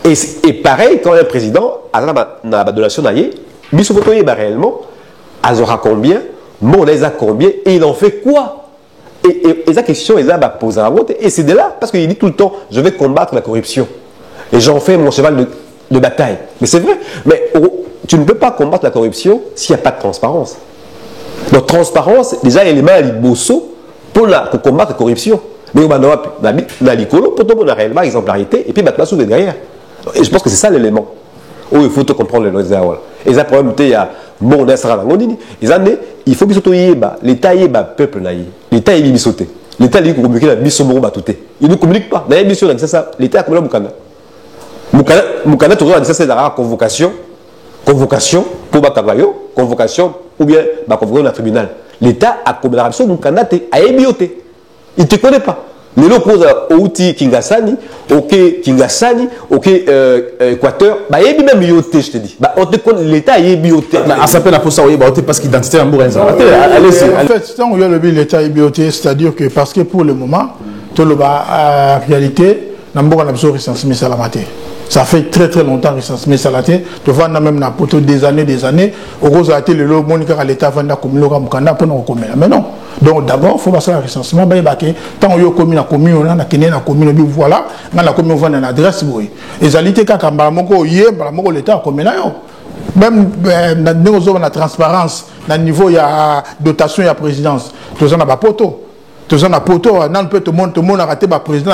Et pareil, quand un président a la donation, biso photo réellement azora combien, mon les a combien et il en fait quoi? Et la question, ils a posé à voter. Et c'est de là, parce qu'il dit tout le temps, je vais combattre la corruption. Et j'en fais mon cheval de bataille. Mais c'est vrai. Mais tu ne peux pas combattre la corruption s'il n'y a pas de transparence. Donc, transparence, déjà, il y a les mains à l'ibosso pour combattre la corruption. Mais on a l'icolo pour tout le monde a réellement exemplarité et puis maintenant, sous derrière. Et je pense que c'est ça l'élément. Oh, il faut te comprendre les lois. Et ça, problème, il y a bon, il faut que l'État y peuple. L'État y est sauté. L'État y communique la mission de tout. Il ne communique pas. L'État a communiqué Moukana. Moukana, toujours dit ça, c'est la convocation pour Bakagayo, convocation ou bien convocation dans le tribunal. L'État a communiqué Moukana à ébioté. Il ne te connaît pas. Les locaux outil Kingasani, ok Kingasani, ok Équateur, bah il y a même bioté, je te dis. Bah on te connaît l'État il est bioté. Bah à s'appelle la poste oui bah parce qu'identité en Bourgogne. Allez-y. En fait, tant on y a le l'État est bioté, c'est-à-dire que parce que pour le moment, tout le en réalité, n'importe on a besoin de recensement salamate. Ça fait très très longtemps que recensement salamate. Tu vois même na poto des années. Au rose a été le lot monica à l'État vanda comme le Mukanda pour nous commettre. Mais non. Donc d'abord, il faut passer à recensement. Tant qu'on y a commune, on a commune, voilà, on a commune, on a une adresse. Et ça l'ité quand l'État a commune. Même dans la transparence, dans le niveau, il y a dotation, il y a présidence. Tout ça n'a pas poteau. Tout ça n'a pas poteau. Tout le monde a raté le président,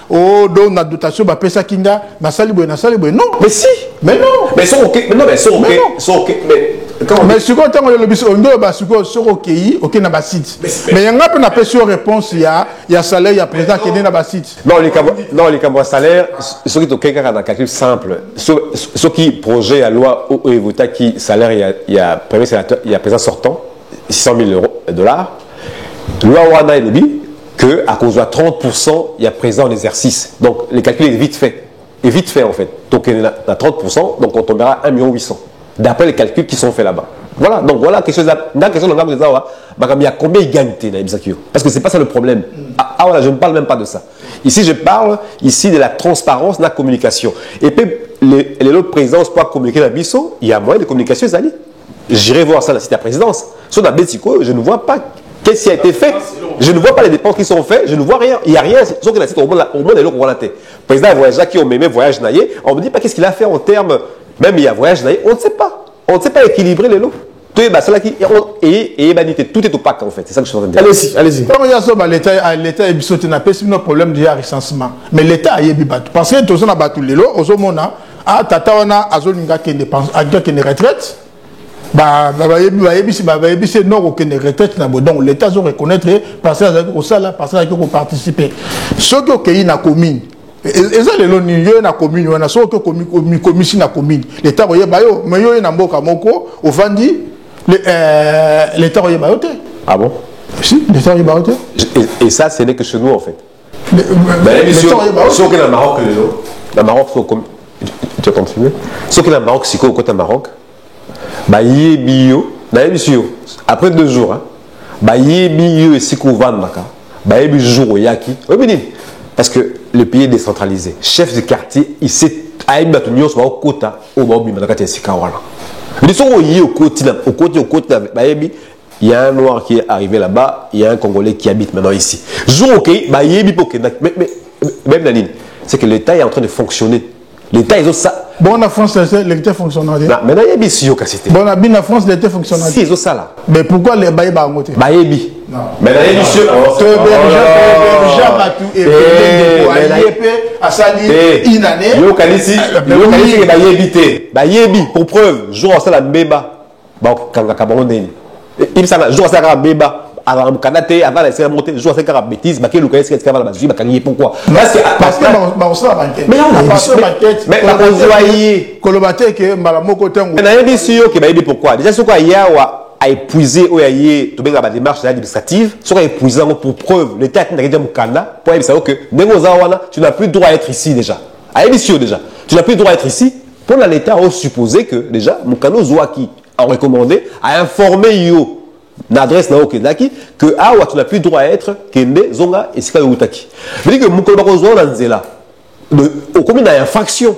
oh, donc la dotation, pesa kinga, na sali boy. Non. Mais si. Mais non. Mais ils sont ok. Mais non, mais ils sont ok. Ils sont ok. Mais si on a le bis, on doit sur ok na site. Mais il y a pas de réponse, il y a salaire, il y a président qui est na site. Non, les camarades salaire, ceux qui ont quelqu'un dans calcul simple, ceux qui projet à loi au vote qui salaire il y a premier sénateur, il y a président sortant 600 000 $. Loi wana il dit que à cause de 30%, il y a président en exercice. Donc les calculs est vite fait. Et vite fait en fait. Donc il y a 30%, donc on tombera à 1 800 000. D'après les calculs qui sont faits là-bas. Voilà, donc voilà quelque chose. Dans la question de il y a combien il gagne parce que c'est pas ça le problème. Ah voilà, je ne parle même pas de ça. Ici, je parle ici de la transparence de la communication. Et puis, les autres présidences pour communiquer la bisso, il y a moyen de communication, ça dit. J'irai voir ça dans la cité de la présidence. Sur la Bético, je ne vois pas qu'est-ce qui a été fait. Je ne vois pas les dépenses qui sont faites, je ne vois rien. Il n'y a rien, sauf que la cité au monde est là pour la tête. Le président a voyagé qui ont même voyage naillé. On ne me dit pas qu'est-ce qu'il a fait en termes. Même il y a voyage, on ne sait pas. On ne sait pas équilibrer les lots. Tout est opaque en fait. C'est ça que je suis en train de dire. Allez-y. Quand il y a l'État est sauté n'a pas de problème de recensement. Mais l'État est battu. Parce que tout ça n'a battu les lots. Au moment où tata on a azolinga qui dépense, à qui ne retraite. C'est non aucune retraite. Donc l'État doit reconnaître parce que participer. Ceux qui ont na commune. Et ça, les lois, il y a une commune, il y a une commission na commune. L'État, il y a mais il y a une amboka moko, au Vandi, l'État, il y a Ah bon? Si, l'État, il y a et ça, ce n'est que chez nous, en fait. Sauf que le Maroc, le Maroc, tu as continué? Sauf que le Maroc, c'est quoi au côté Maroc? Il y a bio, après 2 jours, il y a bio et si qu'on vend, il y a jour, il y a qui? Parce que le pays est décentralisé. Chef de quartier, il sait il y a un noir qui est arrivé là-bas, il y a un Congolais qui habite maintenant ici. Même la ligne, c'est que l'État est en train de fonctionner. L'État, ils ont ça. Bon, en France, l'État fonctionne. Maintenant, il y a des signaux qui sont. Bon, en France, l'État fonctionne. Si, ils ont ça là. Mais pourquoi les bails ont voté? Baïbi. Non. Mais il y a des signaux. Baïbi, pour preuve, jour à la béba. Bon, quand il s'en a, jour à la béba. Avant de monter, je vais faire bêtise, pourquoi? Parce que on sera banquette. Mais on n'a pas de banquette. Mais la conjoie Colobaté que Malamoko Tango. Mais il y a des signaux qui m'ont dit pourquoi. Déjà, ce qu'il y a épuisé, il y a la démarche administrative, ce qu'il a épuisé pour preuve, l'État a dit pour que tu n'as plus le droit à être ici déjà. À l'émission déjà. Tu n'as plus le droit à être ici. Pour l'État, on supposait que déjà, Moukano Zouaki a recommandé à informer Yo. L'adresse là que tu n'as plus le droit à être Kende Zonga et Sika Utaki. Je dis que Moukolo Zoa Nanzela, au commune a infraction.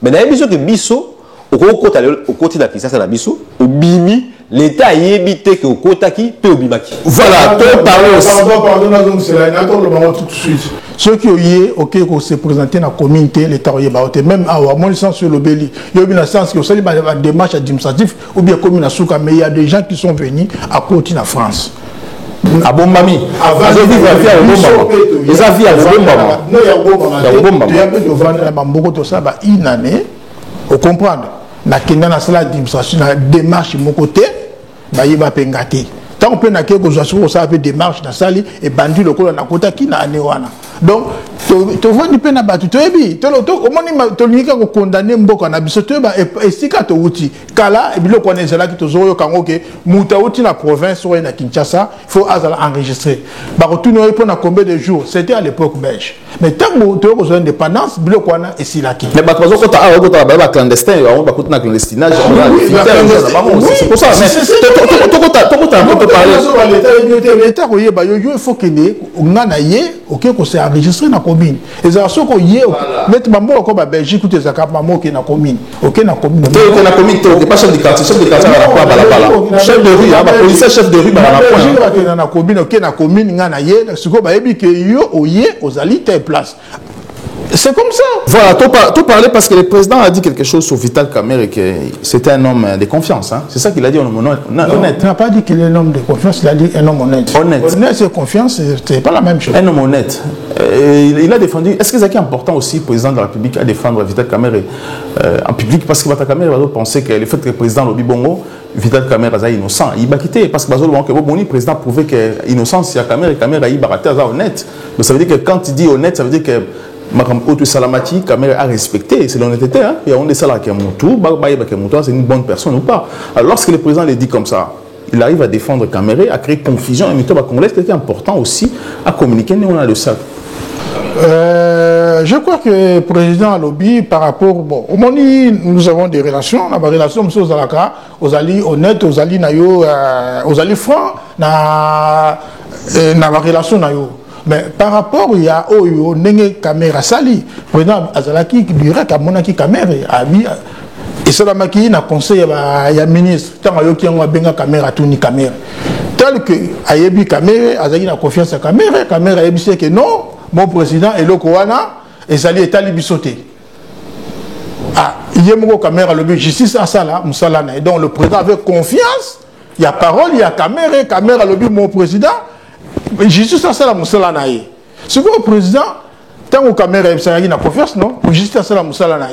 Mais dans l'émission que Bisso, au côté de ça, c'est la biso, au bimi, l'État a évité que au côté qui peut au bimaki. Voilà, tout parler aussi. Pardon, c'est là, on tout de suite. Ceux qui ont eu, ok, qu'on s'est présenté dans la communauté, l'État a eu, même à mon sens sur le Béli, il y a eu une sens qui a une démarche administrative, ou bien comme une souka, mais il y a des gens qui sont venus à côté de la France. Ah bon, mamie. Avant, ils ont vu la vie à bon maman. Ils ont vu à bon maman. Non, il y a bon maman. Il y a un peu de vendre la bambogo, tout ça, une année, vous comprenez? Na kenda na sala d'administration, na démarche mon côté, bah il va pengate. Tant qu'on peut na quelque chose, ça fait démarche na sali et bandi le col na kota qui na anéwana. Donc, tu vois du peine à battre, tu es bien. Tu as condamné Mboka na biso, tu es si tu outil. Kala, et bien le connaît là qui te zoyo kango que Moutaouti na province ou na Kinshasa, il faut enregistrer. Bah retourner pour na combien de jours? C'était à l'époque belge. Mais tant que tu as besoin d'indépendance, bien le connaît et si là qui. Mais bah quand on a clandestin, on va continuer clandestinage. C'est pour ça. L'État, il faut qu'il y ait enregistré dans la commune. Et ça, ce qu'on y est, mettre ma mort comme à Belgique, ou des accaparements qui est dans la commune. Ok, dans la commune. Tu es dans la commune, tu n'es pas chef de quartier. Chef de quartier, chef de rue, policier, chef de rue, dans la commune, ok, dans la commune, ce qu'on va dire que y aux alites et place. C'est comme ça. Voilà, tout parler parce que le président a dit quelque chose sur Vital Kamerhe et que c'était un homme de confiance. Hein? C'est ça qu'il a dit, un homme honnête. Il n'a pas dit qu'il est un homme de confiance, il a dit un homme honnête. Honnête et confiance, c'est pas la même chose. Un homme honnête. Il a défendu. Est-ce que c'est important aussi, le président de la République, à défendre Vital Kamerhe en public? Parce que Vital Kamerhe va penser que le fait que le président Lobi Bongo, Vital Kamerhe est innocent. Il va quitter parce que le président prouvait que l'innocence, c'est Kamerhe est honnête. Donc ça veut dire que quand il dit honnête, ça veut dire que Auto Salamati, Kamerhe a respecté, c'est l'honnêteté. Hein? Il y a des salariés qui ont c'est une bonne personne ou pas. Alors lorsque le président le dit comme ça, il arrive à défendre Kamerhe, à créer confusion, et maintenant, c'était important aussi à communiquer. Nous, on a le sac. Je crois que le président a lobby par rapport. Bon, au Moni, nous avons des relations. On a des relations aux Alaka, aux alliés honnêtes, aux alliés nayo, aux alliés francs, na la relation nayo. Mais par rapport, il y a Oyo, Nenge Kamerhe Sali, le président Azalaki qui dirait qu'à Monaki Kamerhe a mis. Et ça, il y a conseil, il y a ministre, tant qu'il y a un Kamerhe, tout ni Kamerhe. Tel que Ayebi Kamerhe, Azali a confiance à Kamerhe, Kamerhe a dit que non, mon président est le Kowana, et Zali est allé bisoter. Ah, il y a mon Kamerhe, le justice à ça là, Moussalana. Et donc le président avait confiance, il y a parole, il y a Kamerhe, Kamerhe, le mon président. Justice à ça là, Moussalana. Ce que le président, tant que Kamerhe a confiance, non, justice à ça là, Moussalana.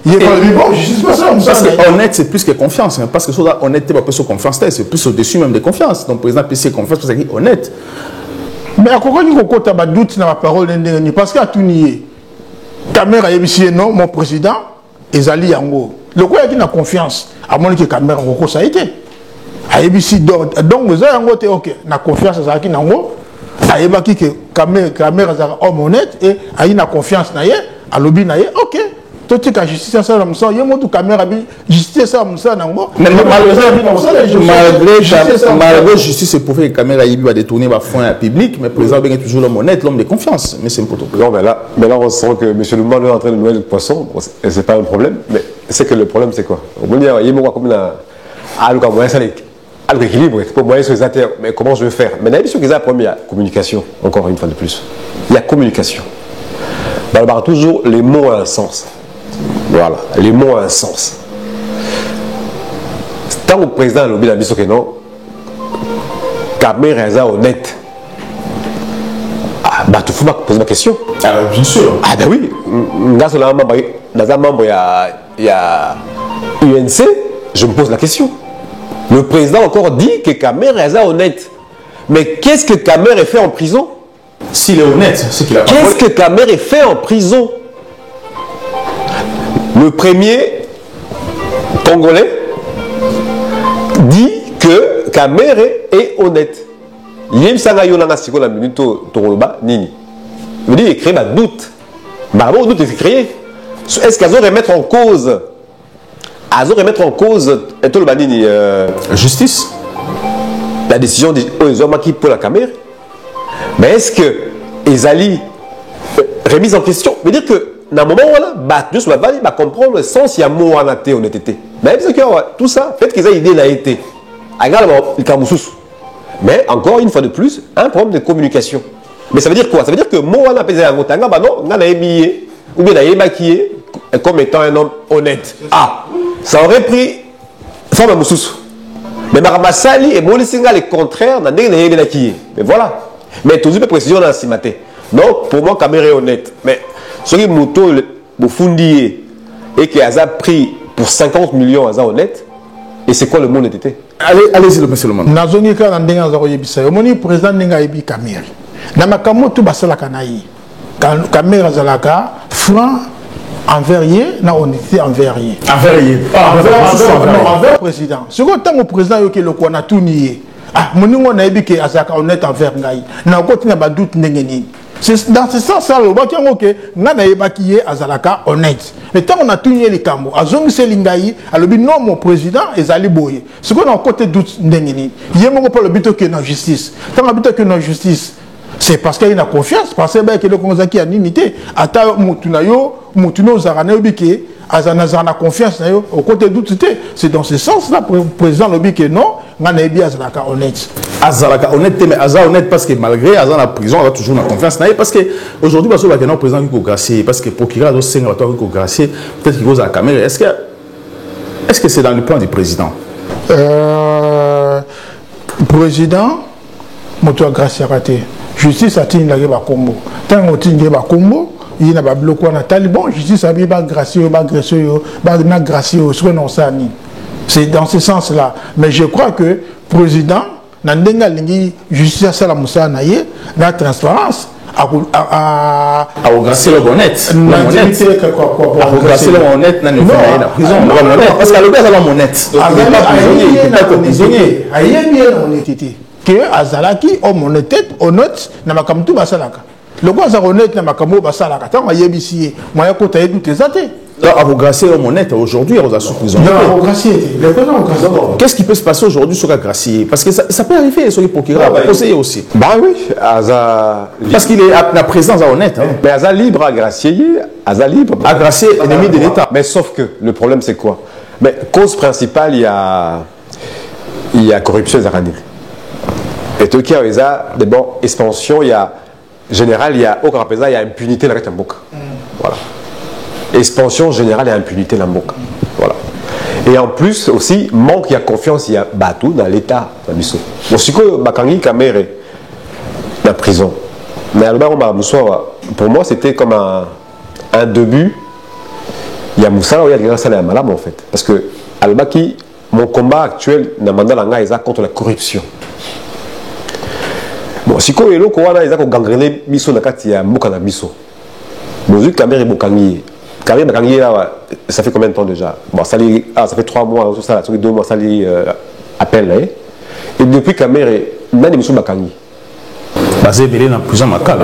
Parce que honnête, c'est plus que confiance. Hein, parce que soit honnêteté, pas plus confiance, c'est plus au-dessus même de confiance. Donc, le président PC confiance parce qu'il est honnête. Mais à quoi tu as doute dans ma parole? Parce qu'à tout nier, Kamerhe a dit non, mon président, Ezali Yango. Le quoi il a confiance, à mon que Kamerhe a ça a été. Donc, vous avez ok, na confiance à Zaki Nango, a dit que Kamerhe est homme honnête et a eu la confiance à l'objet, ok. Tout ce qui est justice, ça, il y a un caméra, justice, ça, mais malgré justice, c'est pour faire que Kamerhe va détourner le fonds public, mais le président est toujours l'homme honnête, l'homme de confiance. Mais c'est un peu trop. Non, mais là, on sent que M. Loumane est en train de noyer le poisson, et c'est pas un problème, mais c'est que le problème, c'est quoi? On peut dire, il y a comme un équilibre, c'est pour moyen sur les intérêts, mais comment je vais faire? Mais la question qu'il y a la première, communication, encore une fois de plus. Il y a communication. Dans toujours, les mots ont un sens. Voilà, les mots ont un sens. Tant que le président a lobby que non, Kamerhe est honnête. Ah, bah, tu faut poser ma question. Ah, bien sûr. Ah, ben oui. Dans un membre, il y a UNC, je me pose la question. Le président encore dit que Kamerhe est honnête. Mais qu'est-ce que Kamerhe fait en prison? S'il est honnête, c'est qu'il a pas. Qu'est-ce que Kamerhe fait en prison? Le premier Congolais dit que Kamerhe est honnête. Il y a une la minute Nini. Il dit qu'il crée un doute. Bravo, doute est créé. Est-ce qu'elles auraient remettre en cause? Elles auraient remettre en cause justice? La décision des hommes qui pour la Kamerhe. Mais est-ce que Ezali remise en question veut dire que dans le moment où juste va comprendre le sens il y a mot en athée honnêteté mais c'est que tout ça fait qu'ils aient idée n'a été également le Kamoussous mais encore une fois de plus un problème de communication mais ça veut dire quoi ça veut dire que mot en athée en Otanga bah non on a émis ou bien on a maquillé comme étant un homme honnête ça aurait pris forme à Moussous mais Maramassali et Molisinga le contraire n'a pas maquillé mais voilà mais toujours une précision dans la cimaté donc pour moi caméra est honnête mais ce qui moto le fundier et qui a pris pour 50 millions à honnête et c'est quoi le monde était allez-y le monsieur le monde nazongi ka na ndenga za koyebisa yo moni président ndenga yebi caméra na makambo to basala kanayi caméra zalaka franc envers ye na honnêteté envers ye envers président ce que tant au président yo ke le ko na tuni moningo na yebi ke azaka honnête envers ngai na ko tina ba doute ndenge nini. C'est dans ce sens-là, le baki yango ke ngana yebakiye azalaka honnête. Mais tant on a tout nié les cambos, azongi selingayi, alobi non mon président ezali boye. Ce qu'on a en côté doute ndengeni. Yemoko pas le but que na justice. Tant le but que na justice, c'est parce qu'il y a confiance, parce que le konzaki a unité. Ata mutunayo, mutuno zarane obike, azana confiance na yo au côté doute. C'est dans ce sens-là le président le que non, ngana yebi azalaka honnête. Azalaka honnête mais Aza honnête parce que malgré Aza la prison on a toujours la confiance parce que aujourd'hui parce que le président qui gracier parce que pour qu'il a aussi un qui gracier peut-être qu'il cause la caméra est-ce que c'est dans le plan du président président moto gracier raté justice a tenu la ba combo tant on tient ba combo il n'a pas bloqué na taliban justice a bien ba gracier ba agresser ba na gracier ce qu'on on ça ni c'est dans ce sens-là mais je crois que président Nandenga lingi justice à la moussa naie la transparence à gracier le honnête à gracier le honnête n'a pas la prison parce que le gars est honnête honnêteté que azalaki homme honnête na makamtu basalaka le gars est honnête na makambo basalaka tant yebisi moya ko taye doute zate à gracier le honnête aujourd'hui on a sous prison qu'est-ce qui peut se passer aujourd'hui sur la gracier parce que ça peut arriver sur les procureurs conseiller aussi bah oui Aza parce qu'il est à la présence honnête mais Aza libre à gracier Aza libre à gracier ennemi de l'État mais sauf que le problème c'est quoi mais cause principale il y a corruption Zaranil et tout qui a d'abord expansion il y a général il y a au Carapeza il y a impunité la Retamboka voilà expansion générale et impunité la Mboka. Voilà. Et en plus aussi, manque, il y a confiance, il y a Batou dans l'État. Bon, si que Bakangi Kamere, la prison. Mais pour moi, c'était comme un début. Il y a Moussa, il y a des gens malades en fait. Parce que Albaki, mon combat actuel, dans le mandat Langa, contre la corruption. Bon, si que Elo Kowana, ils ont gangrené Bisso Nakati, il y a Mboka na Bisso. Bon, vu que Kamere Bokangi. Ça fait combien de temps déjà bon, ça fait 3 mois, ça fait 2 mois, ça appelle. Et depuis Kamere, il y a des missions Bakangi. Basé Belé dans prison Makala.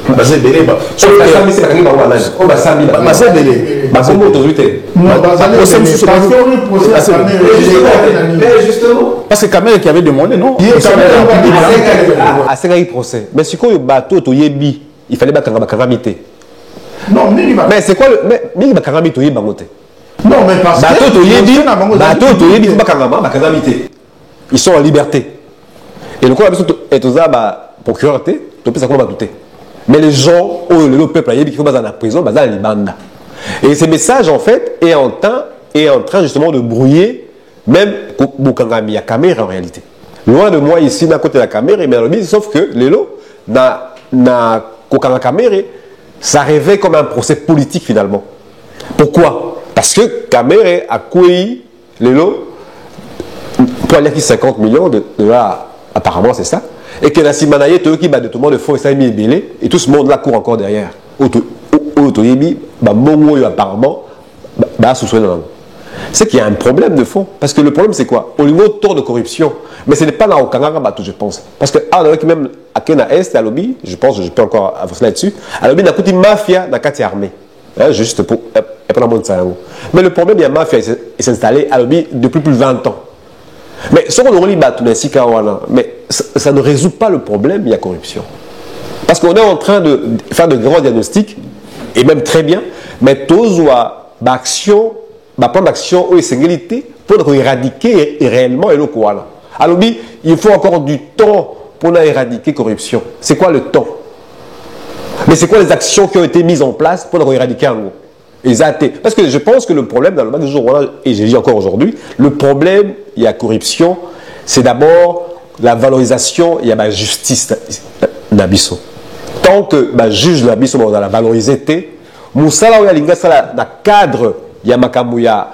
Basé Belé. Parce que Kamere qui avait demandé, non procès. Mais si quoi le bateau, il fallait Bakangamité. Non, mais c'est quoi le. Mais il va carrément toyer bangote. Non, mais parce que. Ils sont en liberté. Et le coup, est aux procureur, tu peux ça comment douter. Mais les gens, le peuple, qui sont dans la prison, dans les bandes. Et ces messages, en fait, est en train justement de brouiller, même Bukangami, à caméra en réalité. Loin de moi, ici, d'un côté de la caméra, mais sauf que les lots, na caméra. Ça rêvait comme un procès politique finalement. Pourquoi? Parce que Kamere a couillé les lots pour aller à 50 millions de dollars, apparemment c'est ça. Et que Nassim Manaye, tout qui bat de tout le monde de faux et ça mis belé, et tout ce monde là court encore derrière. Apparemment, c'est qu'il y a un problème de fond. Parce que le problème c'est quoi? Au niveau de taux de corruption, mais ce n'est pas là au Kanara, je pense. Parce que même à Kena Est, à Lobby, je pense que je peux encore avancer là-dessus, à Lobby, il y a une mafia dans la carte armée. Juste pour. Mais le problème, il y a une mafia qui s'est installée à Lobby depuis plus de 20 ans. Mais ce qu'on relie, mais ça ne résout pas le problème, il y a corruption. Parce qu'on est en train de faire de grands diagnostics et même très bien, mais tous action, plan d'action ou essentialité pour éradiquer réellement et le quoi. Alors il faut encore du temps pour éradiquer la corruption. C'est quoi le temps? Mais c'est quoi les actions qui ont été mises en place pour éradiquer un mot? Parce que je pense que le problème dans le match du jour, et j'ai dit encore aujourd'hui, le problème, il y a corruption, c'est d'abord la valorisation, il y a la justice d'Abisso. Tant que le juge d'Abisso dans la valorisé, Moussala ou Yalinga, dans le cadre, il y a Makamouya,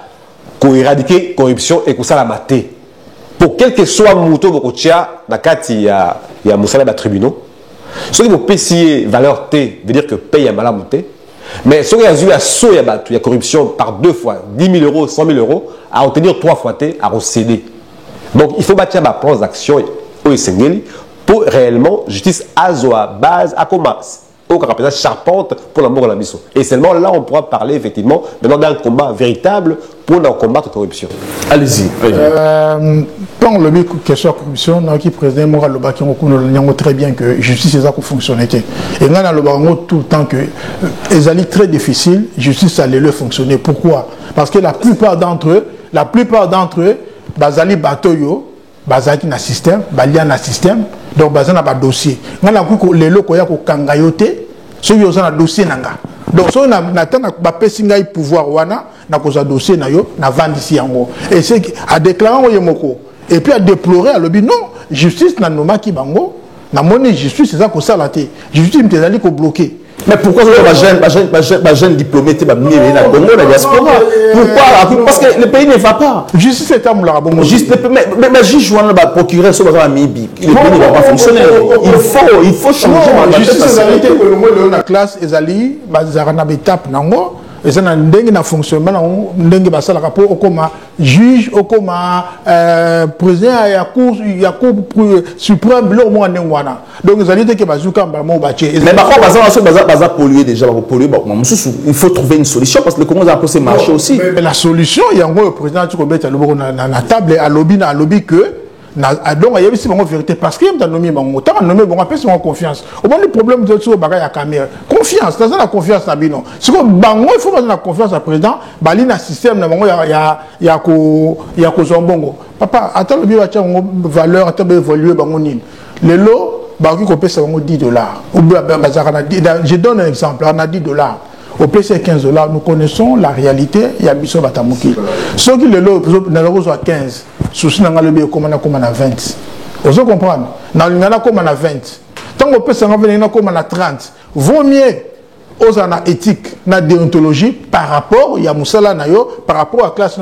pour éradiquer la corruption et pour ça la mater. Pour quel que soit le mouton, il y a Moussala dans le tribunal. Ce qui vous payer valeur T, veut dire que paye un malade monté. Mais ce qui a eu à saut, il y a corruption par 2 fois, 10 000 euros, 100 000 euros, à obtenir 3 fois T, à recéder. Donc il faut bâtir ma plan d'action pour réellement justice à base, à commencer. Au caractère charpente pour l'amour de la mission. Et seulement là, on pourra parler effectivement d'un combat véritable pour combattre la corruption. Allez-y. Quand le question de la corruption, le président Moral Loba qui reconnaît très bien que justice est ça qui fonctionne. Et on a tout le temps que les alliés très difficiles, justice allait le fonctionner. Pourquoi? Parce que la plupart d'entre eux, bazali batoyo, bazali na système, balia na système. Donc, il y a un dossier. Il y a les locaux qui ont kangayoté, ceux qui ont un dossier. Donc, si on a un pouvoir, on a un dossier, on a vendu ici. Et c'est à déclarer, et puis à déplorer, à l'objet, non, justice, n'a pas qui bango, n'a monnaie justice, c'est ça qu'on s'est raté. Justice, c'est ça qu'on bloqué. Mais pourquoi les jeunes diplômés sont mis dans la diaspora? Pourquoi? Parce que le pays ne va pas. Justice est un bon. Mais le juge va procurer ce qu'on a mis. Le pays ne va pas fonctionner. Il faut changer. Justice est réalité que le mot de la classe est allé, bazarana étape nango. Et ça n'a pas fonctionnement, au coma juge, au coma président, il y a cour suprême, donc ils allaient dire que bazouka mais par polluer déjà, il faut trouver une solution parce que le Congo a posé marché aussi. Mais la solution, il y a un président qui est à table, à lobby que. Donc, il y a aussi une vérité parce qu'il y a nommé mon temps, nommé mon appel sur confiance. Au moins, le problème de ce bagage à caméra. Confiance, dans la confiance, Nabino. Si on bango, il faut avoir la confiance au président. Bali na système, il y a bongo. Papa, attends le bio, valeur, attends évoluer, bango nil. Le lot, bango qui paye $10. Je donne un exemple, on a $10. Au PC 15 $, nous connaissons la réalité, il y a Bisso Batamuki. Ceux qui le lot, à 15, souci n'a pas le bio comme on a 20. Vous comprenez? Dans le Ghana comme on a 20. Tant qu'on peut s'en revenir comme on a 30. Vaut mieux aux ana éthique, na déontologie par rapport, il y a Moussala Nayo, par rapport à la classe,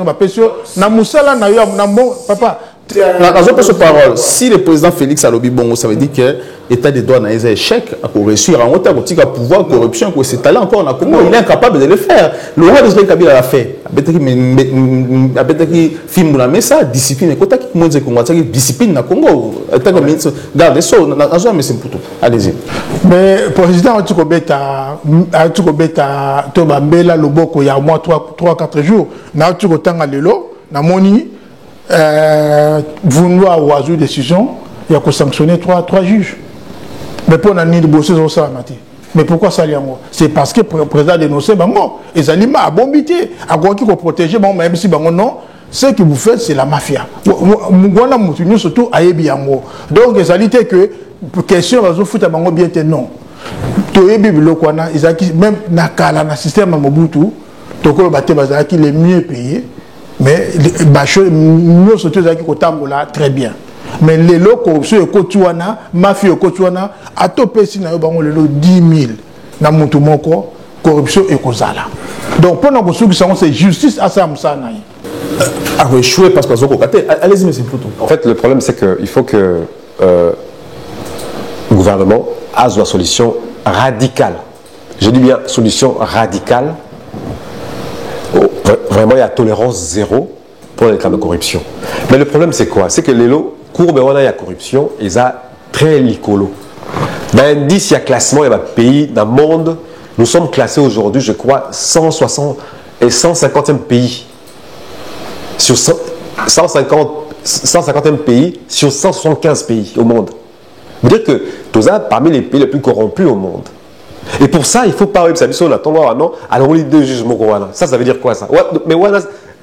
na Moussala Nayo, na bon, papa. Dans une parole, si le président Félix Alobi Bongo, ça veut dire que l'État des droits n'a pas échec pour réussir à monter à pouvoir, corruption, que c'est talent encore en Congo, il est incapable de le faire. Le roi de Kabila l'a fait. Avec film de la messa, discipline, et quand il y a discipline na Congo, gardez ça, allez-y. Mais le président Atukobeta Tobambela Loboko, il y a au moins 3-4 jours, na Atukotanga Lelo, na Moni. Vouloir ou avoir une décision, il y a que sanctionner 3 juges. Mais pour nous de bosser sur ça, mais pourquoi ça l'est? C'est parce que le président a dénoncé, les aliments à bombité, à quoi qu'il faut protéger, même si non, ce que vous faites, c'est la mafia. Surtout à Ebiango. Donc, les alités que, question, va se foutre à Bango bien, non. Même dans le système à Mobutu, les mieux payés. Mais nous sommes très bien. Mais les lots corruption et Kotouana, mafia et Kotouana, à topé si nous avons 10 000 dans mon corruption et Kozala. Donc pour nous, c'est justice à ça. Ah oui, échoué parce que allez-y, mais c'est plutôt. En fait, le problème, c'est qu'il faut que le gouvernement ait une solution radicale. Je dis bien solution radicale. Vraiment, il y a tolérance zéro pour les cas de corruption. Mais le problème, c'est quoi? C'est que les lots, courbe, il y a corruption, ils sont très licolo. Dans l'indice, il y a classement, il y a pays dans le monde. Nous sommes classés aujourd'hui, je crois, 160 et 150e pays. Sur 150e pays, sur 175 pays au monde. Ça veut dire que nous sommes parmi les pays les plus corrompus au monde. Et pour ça, il faut pas même ça non, alors on lit deux jugements. Ça veut dire quoi ça? Mais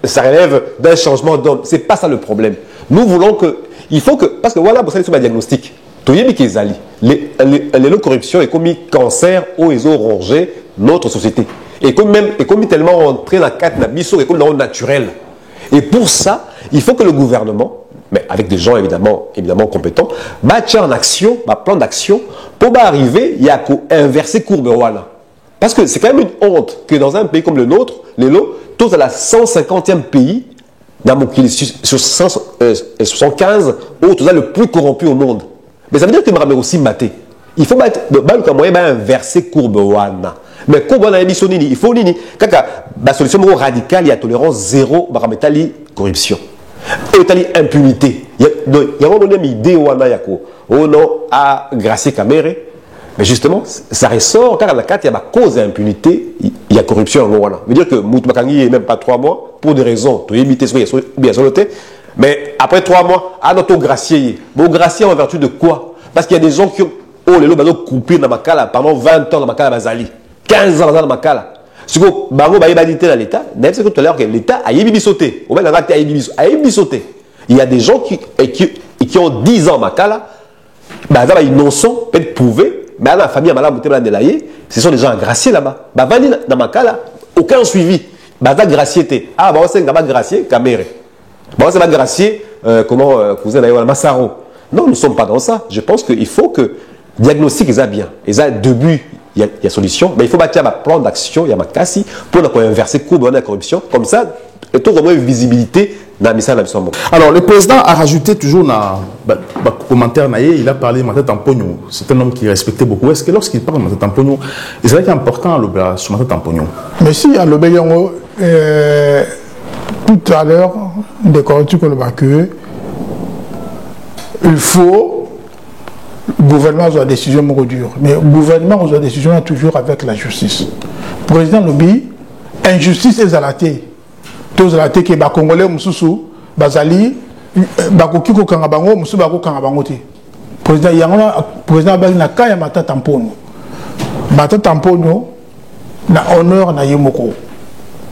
ça relève d'un changement d'homme. C'est pas ça le problème. Nous voulons que, il faut que, parce que voilà, vous savez sur ma diagnostic. Tout y est qui est les corruption et comme cancer où ils ont rongé notre société. Et comme tellement entré dans la carte d'abysso et comme dans le naturel. Et pour ça, il faut que le gouvernement, mais avec des gens évidemment compétents, bâtir en action, plan d'action, pour arriver, il y a qu'à inverser courbe voilà. Parce que c'est quand même une honte que dans un pays comme le nôtre, tous à la 150e pays, sur 175, tous le plus corrompu au monde. Mais ça veut dire que je aussi maté. Il faut inverser courbe wana. Mais comme on a mis il faut la solution radicale, il y a tolérance zéro, corruption. Et impunité. Il y a une idée au nom à Gracie Caméré. Mais justement, ça ressort car la carte, il y a ma cause d'impunité, il y a corruption en Rwanda. Ça veut dire que Moutmakangi n'est même pas 3 mois pour des raisons, tu éviter bien soloté. Mais après 3 mois, à notre gracier. Bon, gracier en vertu de quoi? Parce qu'il y a des gens qui ont les lots coupés dans ma cala pendant 20 ans dans ma cala Bazali, 15 ans dans ma cala. Ce que Bango va éviter dans l'État, n'est-ce que tout à l'heure que l'État a sauté. Au moins, a sauté. Il y a des gens qui ont 10 ans ma cala, ils n'en sont peut-être prouvés. Mais la famille ce sont des gens graciés là-bas. Dans ma cas là, aucun suivi. Gracié. Ah, c'est gracié, Caméré. C'est pas gracié, cousin d'ailleurs, Massaro. Non, nous ne sommes pas dans ça. Je pense qu'il faut que diagnostic est bien. Et ça, début, il y a solution. Mais il faut bâtir un plan d'action, il y a ma cassi, pour inverser courbe de la corruption. Comme ça, et tout vraiment une visibilité. Alors, le président a rajouté toujours dans le commentaire, il a parlé de Mata Tampogno. C'est un homme qui respectait beaucoup. Est-ce que lorsqu'il parle de Mata Tampogno, c'est vrai qu'il est important sur Mata Tampogno? Mais si, à l'Obéyango, tout à l'heure, il faut le gouvernement a des décisions dures. Mais le gouvernement a des décisions toujours avec la justice. Le président Lobi, injustice est zalaté. Tous les que les Congolais mususu bazali bakoki ko kanga bango musu bako kanga bango te. Président bali na kaya Mata Tampogno. Mata Tampogno na honneur na yemoko.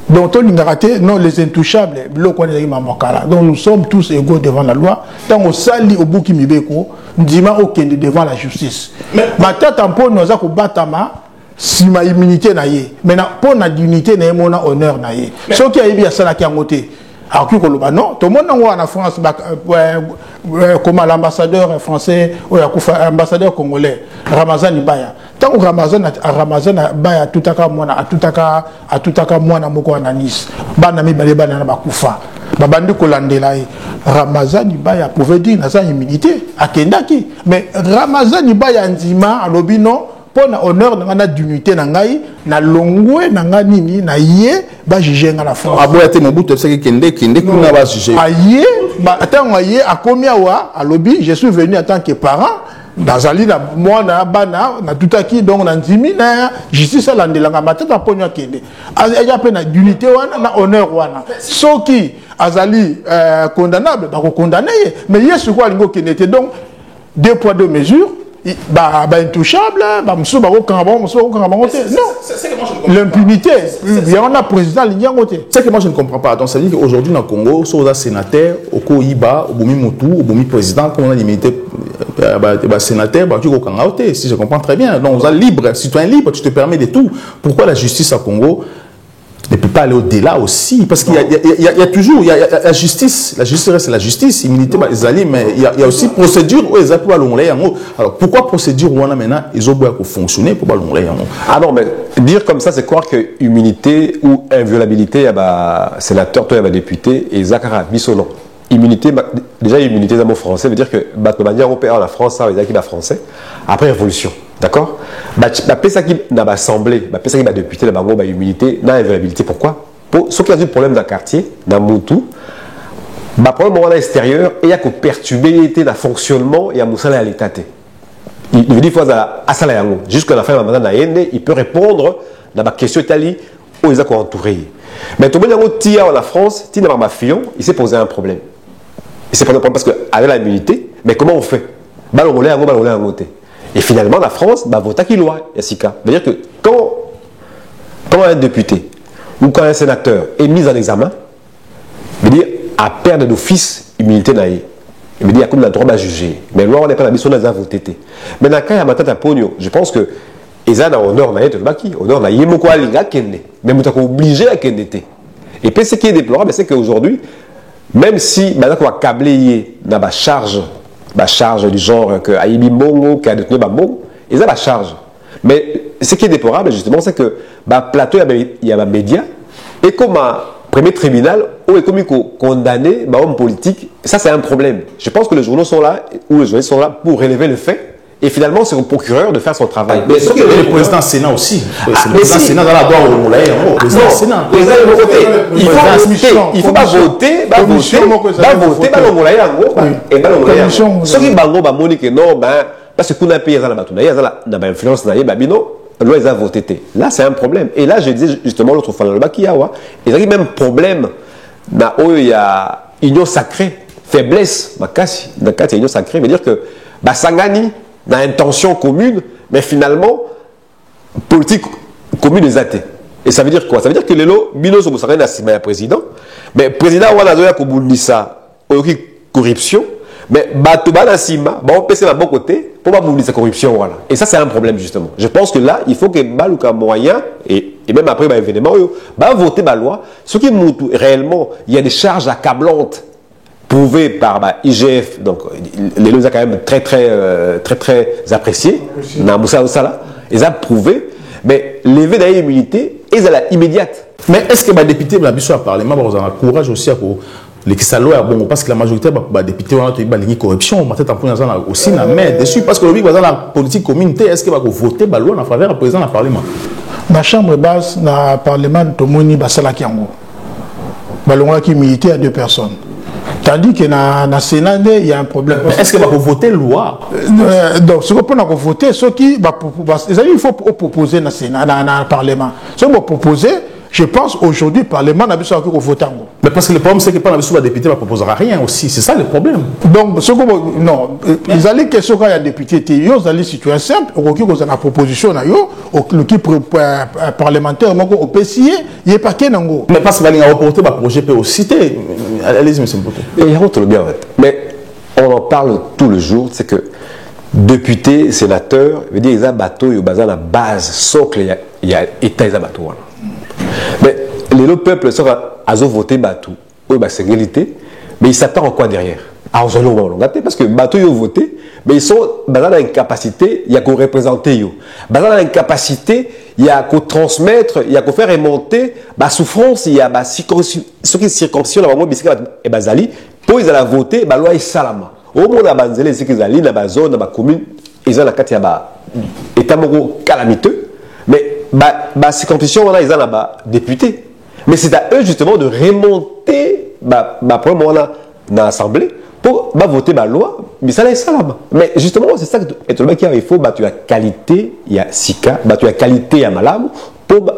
Donc tout l'ingaraté non les intouchables biloko na yima makala. Donc nous sommes tous égaux devant la loi. Tant au sali au buki mibeko ndima okende devant la justice. Mata Tampogno za ko batama si ma immunité na ye mais pour na dignité na mona honneur na ye ce qui a eu bien ça la qui a monté alors que non tout le monde en France comme l'ambassadeur français ou l'ambassadeur congolais Ramazan Ibaya tant que Ramazan Ibaya tutaka mwana moko na Nice bana mi bale bana na bakufa babandi kolandela Ramazan Ibaya pouvait dire na sa immunité akendaki mais Ramazan Ibaya ndima alobi non pour l'honneur de la dignité na longwe na nini na ye ba juger na la France aboyate mobutu c'est kende kuna ba juger aye ba attends aye a combien wa à lobby je suis venu en tant que parent bazali na moi na bana na tutaki donc na ndimi na justice la ndelanga Mata Tampogno kende aja pe na dignité wana na honneur wana soki azali condamnable ba ko condamner mais yesu quoi lingo kende donc 2 poids 2 mesures intouchable, non, l'impunité, il y en a président, il y a un côté. C'est que moi je ne comprends pas. Donc ça veut dire qu'aujourd'hui dans le Congo, si on a sénateur, au Koiba, au Boumi Moutou, au Boumi président, comme on a limité sénateur, si je comprends très bien. Donc on a libre, citoyen libre, tu te permets de tout. Pourquoi la justice à Congo ne peut pas aller au-delà aussi? Parce qu'il y a toujours la justice. La justice reste la justice. Immunité, mais il y a aussi procédure où ils ont alors pourquoi procédure où on a maintenant ils ont besoin de fonctionner pour pas l'ongler? Ah non, mais dire comme ça, c'est croire que immunité ou inviolabilité, il y a des sénateurs, il y a des députés, et Zakara, Bissonon. Immunité, déjà immunité d'un mot français veut dire que de manière européenne, la France, ça veut dire qu'il est français. Après révolution. D'accord? Ça qui n'a pas assemblé, ça qui n'a député, la bango, immunité, n'a inviolabilité. Pourquoi? Pour ceux qui ont eu des problèmes dans le quartier, dans Moutou, problème à l'extérieur, et il y a que perturber le fonctionnement et à Moussala à l'état. Il veut dire qu'il faut à ça jusqu'à la fin de la il peut répondre dans la question italienne où ils ont entouré. Mais tout le monde a la France, il s'est posé un problème. Il s'est posé un problème parce qu'avec l'immunité, mais comment on fait? Et finalement, la France va voter qui loi, Yassika. C'est-à-dire que quand un député ou quand un sénateur est mis en examen, veut dire à perdre d'office immunité naïe. Il veut dire comme la droit à juger. Mais loi on n'est pas la mission à voter. Mais dans le cas de Matata Pogno, je pense que ils ont honneur naïe de baki, honneur naïe moko alinga kende. Mais vous êtes obligé à kende. Et puis ce qui est déplorable, c'est qu'aujourd'hui, même si maintenant on va câbler la charge du genre que Aïbi Mbongo, qui a détenu Mbongo, ils ont la charge. Mais ce qui est déplorable, justement, c'est que plateau, il y a un média, et comme un premier tribunal, où est comme condamné un homme politique, ça c'est un problème. Je pense que les journaux sont là, ou les journalistes sont là pour relever le fait, et finalement c'est au procureur de faire son travail. Mais ce que le président du Sénat aussi, le président du Sénat dans la droit au Moulaye, le président du Sénat. Il faut pas voter, le Moulaye, et le Moulaye. Ce qui est que non, parce que qu'on a payé ça il y a l'influence, loi ils ont voté. Là c'est un problème. Et là je disais justement l'autre fois dans le Bakiawa, il y a même problème dans il y a union sacrée, faiblesse, il y a union sacrée, veut dire que Sangani dans intention commune, mais finalement politique commune est athée. Et ça veut dire quoi? Ça veut dire que les lots Bino sont le président, mais le président on a zoya ça, corruption. Mais Batouba Nassima, on peut de bon côté pour pas oublier sa corruption. Voilà. Et ça, c'est un problème, justement. Je pense que là, il faut que Balouka moyen, et même après l'événement, voter la loi. Ce qui montre réellement, il y a des charges accablantes prouvées par IGF. Donc, les lois sont quand même très appréciés. Ils ont prouvé. Mais lever d'immunité, ils ont immédiate. Mais est-ce que les députés de la Parlement ont le courage aussi pour. Les Kisalois, bon, parce que la majorité des députés ont une corruption, aussi mais dessus, parce que le dans la politique communautaire, est-ce qu'il va voter la loi en faveur du président du Parlement? Dans la chambre basse, dans le Parlement, Tomoni Basalaki Ango. Balonga qui milité à 2 personnes. Tandis que dans le Sénat, il y a un problème. Est-ce qu'il va voter la loi? Donc, ce qu'on peut voter, ce qui va proposer, il faut proposer dans le Sénat, dans le Parlement. Ce qu'on va proposer, je pense aujourd'hui, le Parlement n'a pas voté. Mais parce que le problème, c'est que pas les députés ne proposera rien aussi. C'est ça le problème. Donc, non, ils allaient question quand il y a des députés, ils allaient situation simple, ils ont une proposition, le parlementaire, au PCI, il n'y a pas qu'un angle. Mais parce qu'il va reporter le projet peut aussi citer. Allez-y, monsieur Mpoto. Il rentre bien, en fait. Mais on en parle tout le jour, c'est que députés, sénateurs, veut dire, ils ont bateau, ils ont la base, socle, il y a État, ils ont bateau. Mais les peuples sont à voter Batou. Oui, c'est réalité. Mais ils s'attendent en quoi derrière? Parce que Batou, ils ont voté, mais ils sont dans l'incapacité, il y a qu'à représenter. Dans l'incapacité, il y a qu'à transmettre, il y a qu'à faire remonter la souffrance, il y a ce qui est circoncision, et Bazali, pour ils allaient voter, la loi est salama. Au moins, la banzelle, c'est qu'ils allaient dans la zone, dans la commune, ils ont la carte, il y a état calamiteux. Mais la circonscription, ils ont là-bas député. Mais c'est à eux justement de remonter dans l'Assemblée pour voter la loi. Mais ça, c'est là-bas. Mais justement, c'est ça que il faut tu as qualité, il y a Sika, tu as qualité, il y a Malam, pour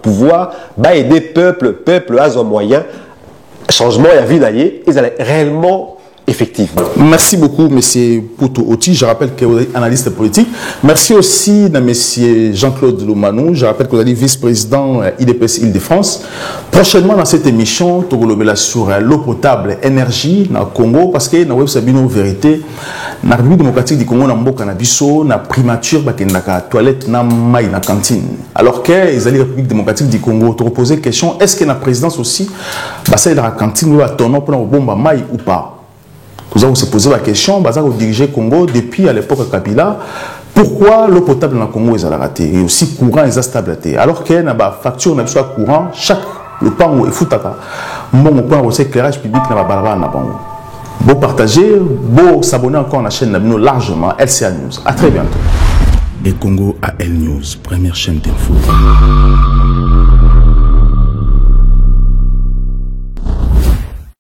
pouvoir aider peuple à un moyen, changement, il y a vie d'ailleurs, ils allaient réellement. Effectivement. Merci beaucoup, M. Poutou Oti. Je rappelle que vous êtes analyste politique. Merci aussi à M. Jean-Claude Loumanou. Je rappelle que vous êtes vice-président IDPS Île-de-France. Prochainement, dans cette émission, nous allons sur l'eau potable, énergie dans le Congo, parce que dans la vérité, dans la République démocratique du Congo, dans la primature, dans la toilette, dans la cantine. Alors que les République démocratique du Congo, tu reposes la question, est-ce que la présidence aussi, c'est dans la cantine, ou à ton nom pour la bombe maï ou pas? Vous allez se poser la question, vous dirigez le Congo depuis à l'époque Kabila, pourquoi l'eau potable dans le Congo est raté et aussi courant est stable? Alors qu'il y a une facture, on soit courant, chaque le pan est foutaka. Bon, on peut éclairage public dans la barabara. Bon partager, bon s'abonner encore à la chaîne largement LCA News. À très bientôt. Et Congo AL News, première chaîne d'info.